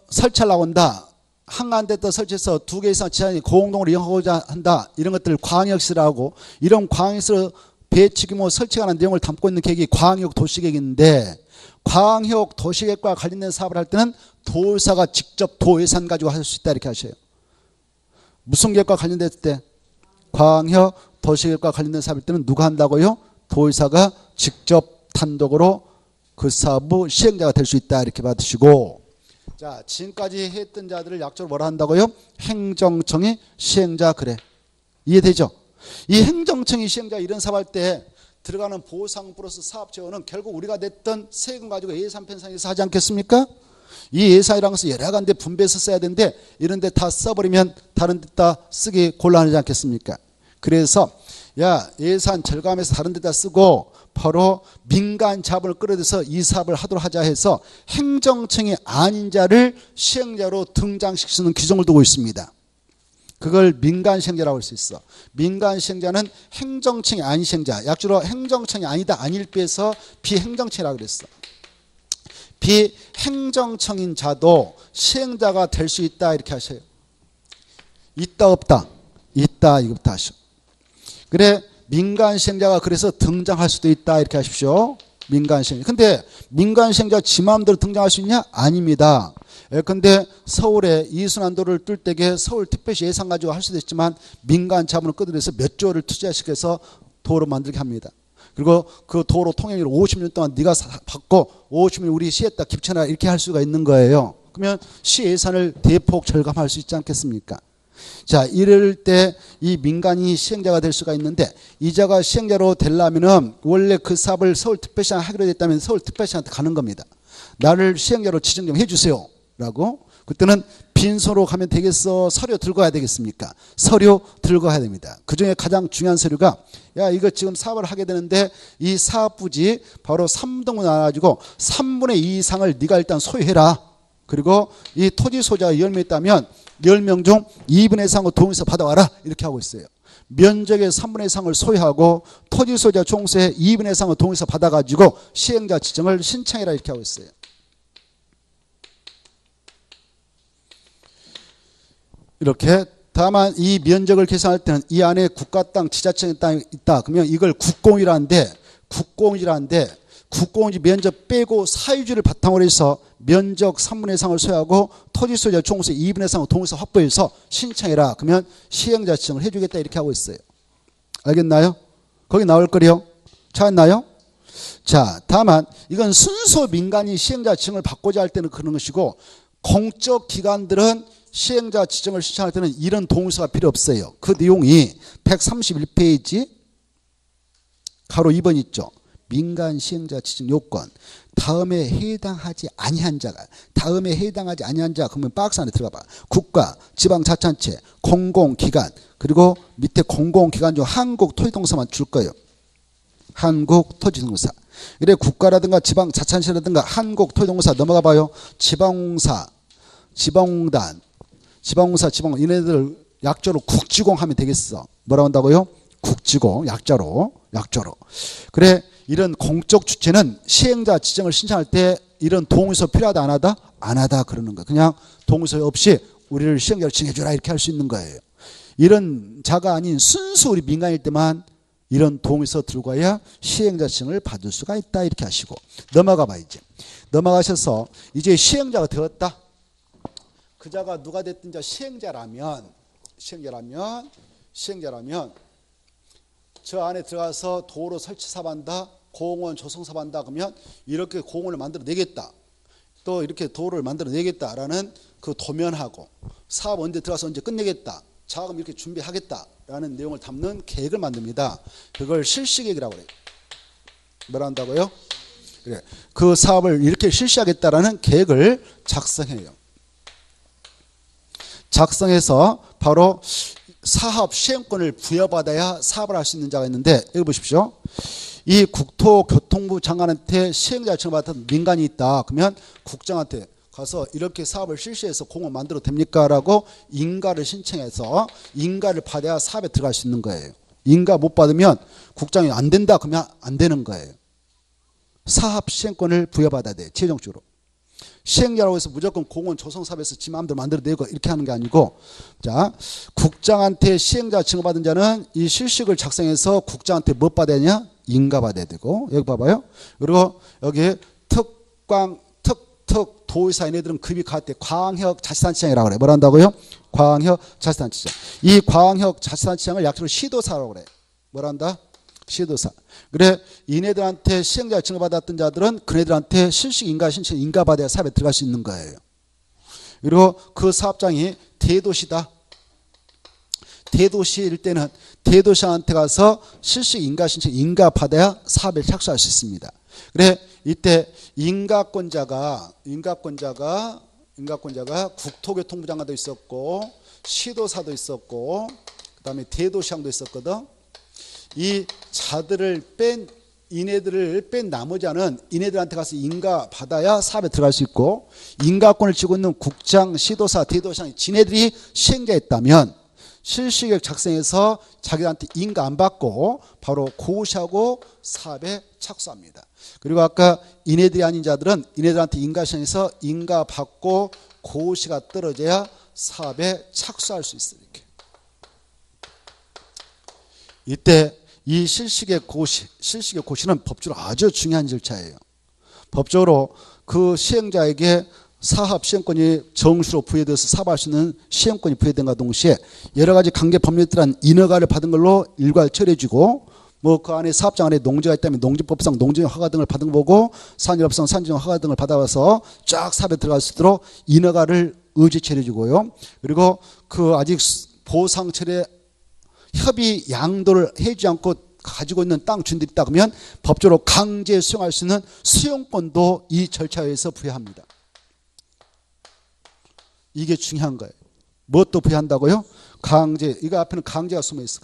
설치하려고 한다. 한가운데다 설치해서 2개 이상 지하철이 공동으로 이용하고자 한다. 이런 것들을 광역시라고, 이런 광역시로 배치 규모 설치가 하는 내용을 담고 있는 계획이 광역 도시계획인데, 광역 도시계획과 관련된 사업을 할 때는 도의사가 직접 도예산 가지고 할 수 있다 이렇게 하셔요. 무슨 계획과 관련됐을 때? 광역 도시계획과 관련된 사업일 때는 누가 한다고요? 도의사가 직접 단독으로 그 사업의 시행자가 될 수 있다 이렇게 받으시고, 자, 지금까지 했던 자들을 약적으로 뭐라 한다고요? 행정청이 시행자. 그래, 이해되죠? 이 행정청이 시행자 이런 사업할 때 들어가는 보상 플러스 사업 재원은 결국 우리가 냈던 세금 가지고 예산 편성해서 하지 않겠습니까? 이 예산이라는 것은 여러 가지 분배해서 써야 되는데 이런 데 다 써버리면 다른 데다 쓰기 곤란하지 않겠습니까? 그래서 야, 예산 절감해서 다른 데다 쓰고 바로 민간 자본을 끌어들여서 이 사업을 하도록 하자 해서 행정청이 아닌 자를 시행자로 등장시키는 규정을 두고 있습니다. 그걸 민간 시행자라고 할 수 있어. 민간 시행자는 행정청이 아닌 시행자, 약주로 행정청이 아니다 아닐 빼서 비행정청이라고 그랬어. 비행정청인 자도 시행자가 될 수 있다 이렇게 하셔요. 있다 없다? 있다 이거부터 하셔. 그래, 민간 시행자가 그래서 등장할 수도 있다 이렇게 하십시오. 민간 시행자. 근데 민간 시행자 지 마음대로 등장할 수 있냐? 아닙니다. 근데 서울에 이순환도를 뚫을 때에 서울특별시 예산 가지고 할 수도 있지만 민간 자본을 끌어들여서 몇 조를 투자시켜서 도로 만들게 합니다. 그리고 그 도로 통행료를 50년 동안 네가 받고 50년 우리 시에다 깁쳐놔 이렇게 할 수가 있는 거예요. 그러면 시 예산을 대폭 절감할 수 있지 않겠습니까? 자, 이럴 때 이 민간이 시행자가 될 수가 있는데 이자가 시행자로 되려면은 원래 그 사업을 서울특별시장 하기로 됐다면 서울특별시한테 가는 겁니다. 나를 시행자로 지정 좀 해주세요 라고. 그때는 빈소로 가면 되겠어? 서류 들고 가야 되겠습니까? 서류 들고 가야 됩니다. 그중에 가장 중요한 서류가 야, 이거 지금 사업을 하게 되는데 이 사업 부지 바로 3등분 나눠가지고 3분의 2 이상을 네가 일단 소유해라. 그리고 이 토지 소유자가 10명 있다면 10명 중 2분의 1 이상을 동의서 받아와라 이렇게 하고 있어요. 면적의 3분의 1 이상을 소유하고 토지 소유자 총수의 2분의 1 이상을 동의서 받아가지고 시행자 지정을 신청해라 이렇게 하고 있어요. 이렇게. 다만 이 면적을 계산할 때는 이 안에 국가 땅, 지자체의 땅이 있다. 그러면 이걸 국공이라는데 국공지 면적 빼고 사유지를 바탕으로 해서 면적 3분의 1 이상을 소유하고 토지 소유자 총수 2분의 1 이상을 동의서 확보해서 신청해라. 그러면 시행자 지정을 해주겠다 이렇게 하고 있어요. 알겠나요? 거기 나올 거리요. 찾았나요? 자, 다만 이건 순수 민간이 시행자 지정을 받고자 할 때는 그런 것이고 공적 기관들은 시행자 지정을 신청할 때는 이런 동의서가 필요 없어요. 그 내용이 131페이지 가로 2번 있죠. 민간 시행자 지정 요건. 다음에 해당하지 아니한 자가, 그러면 박스 안에 들어가 봐. 국가, 지방자치단체, 공공기관, 그리고 밑에 공공기관 중 한국토지동사만 줄 거예요. 한국토지동사. 그래, 국가라든가 지방자치단체라든가 한국토지동사 넘어가 봐요. 지방공사, 지방공단, 얘네들 약자로 국지공 하면 되겠어. 뭐라고 한다고요? 국지공, 약자로. 그래, 이런 공적 주체는 시행자 지정을 신청할 때 이런 동의서 필요하다 안 하다? 안 하다 그러는 거야. 그냥 동의서 없이 우리를 시행자로 지정해줘라 이렇게 할 수 있는 거예요. 이런 자가 아닌 순수 우리 민간일 때만 이런 동의서 들고 와야 시행자 지정을 받을 수가 있다 이렇게 하시고. 넘어가 봐 이제. 넘어가셔서 이제 시행자가 되었다. 그 자가 누가 됐든 시행자라면 저 안에 들어가서 도로 설치 사업한다, 공원 조성 사업한다 그러면 이렇게 공원을 만들어 내겠다, 또 이렇게 도로를 만들어 내겠다라는 그 도면하고 사업 언제 들어가서 언제 끝내겠다, 자금 이렇게 준비하겠다라는 내용을 담는 계획을 만듭니다. 그걸 실시계획이라고 해요. 뭐라 한다고요? 그래, 그 사업을 이렇게 실시하겠다라는 계획을 작성해요. 작성해서 바로 사업 시행권을 부여받아야 사업을 할 수 있는 자가 있는데, 여기 보십시오. 이 국토교통부 장관한테 시행자 지정을 받은 민간이 있다. 그러면 국장한테 가서 이렇게 사업을 실시해서 공원 만들어도 됩니까? 라고 인가를 신청해서 인가를 받아야 사업에 들어갈 수 있는 거예요. 인가 못 받으면 국장이 안 된다 그러면 안 되는 거예요. 사업 시행권을 부여받아야 돼. 최종적으로. 시행자라고 해서 무조건 공원 조성사업에서 지 마음대로 만들어내고 이렇게 하는 게 아니고, 자, 국장한테 시행자 징업받은 자는 이 실식을 작성해서 국장한테 뭐 받아야 되냐? 인가받아야 되고, 여기 봐봐요. 그리고 여기 특광, 특, 도의사 얘네들은 급이 같대. 광역 자치단체장이라고 그래. 뭘 한다고요? 광역 자치단체장. 이 광역 자치단체장을 약자로 시도사라고 그래. 뭘 한다? 시도사. 그래, 이네들한테 시행자 징업받았던 자들은 그네들한테 실식 인가 신청 인가받아야 사업에 들어갈 수 있는 거예요. 그리고 그 사업장이 대도시다. 대도시일 때는 대도시한테 가서 실식 인가 신청 인가받아야 사업에 착수할 수 있습니다. 그래, 이때 인가권자가 국토교통부 장관도 있었고 시도사도 있었고 그다음에 대도시장도 있었거든. 이 자들을 이네들을 뺀 나머지는 이네들한테 가서 인가 받아야 사업에 들어갈 수 있고, 인가권을 쥐고 있는 국장, 시도사, 대도시장 지네들이 시행자였다면 실시계획 작성해서 자기들한테 인가 안 받고 바로 고시하고 사업에 착수합니다. 그리고 아까 이네들이 아닌 자들은 이네들한테 인가 시행해서 인가 받고 고시가 떨어져야 사업에 착수할 수 있어요. 이렇게. 이때 이 실식의 고시는 법적으로 아주 중요한 절차예요. 법적으로 그 시행자에게 사업 시행권이 정시로 부여돼서 사업할 수 있는 시행권이 부여된과 동시에 여러 가지 관계 법률에 따른 인허가를 받은 걸로 일괄 처리해주고, 뭐 그 안에 사업장 안에 농지가 있다면 농지법상 농지 허가 등을 받은 거 보고 산지법상 산지정 허가 등을 받아와서 쫙 사업에 들어갈 수 있도록 인허가를 의지 처리해주고요. 그리고 그 아직 보상 처리 협의 양도를 해주지 않고 가지고 있는 땅 주인들이 있다 그러면 법적으로 강제 수용할 수 있는 수용권도 이 절차에 의해서 부여합니다. 이게 중요한 거예요. 무엇도 부여한다고요? 강제, 이거 앞에는 강제가 숨어 있어.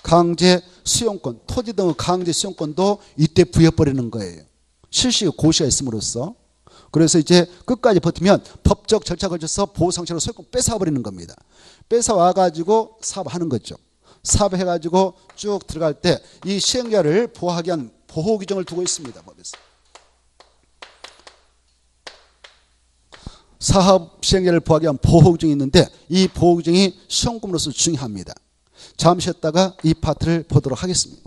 강제 수용권, 토지 등의 강제 수용권도 이때 부여버리는 거예요. 실시 고시가 있음으로써. 그래서 이제 끝까지 버티면 법적 절차 걸쳐서 보상처로 소유권 뺏어버리는 겁니다. 뺏어와가지고 사업하는 거죠. 사업해가지고 쭉 들어갈 때 이 시행자를 보호하기 위한 보호 규정을 두고 있습니다. 법에서. 사업 시행자를 보호하기 위한 보호 규정이 있는데 이 보호 규정이 시험금으로서 중요합니다. 잠시 쉬었다가 이 파트를 보도록 하겠습니다.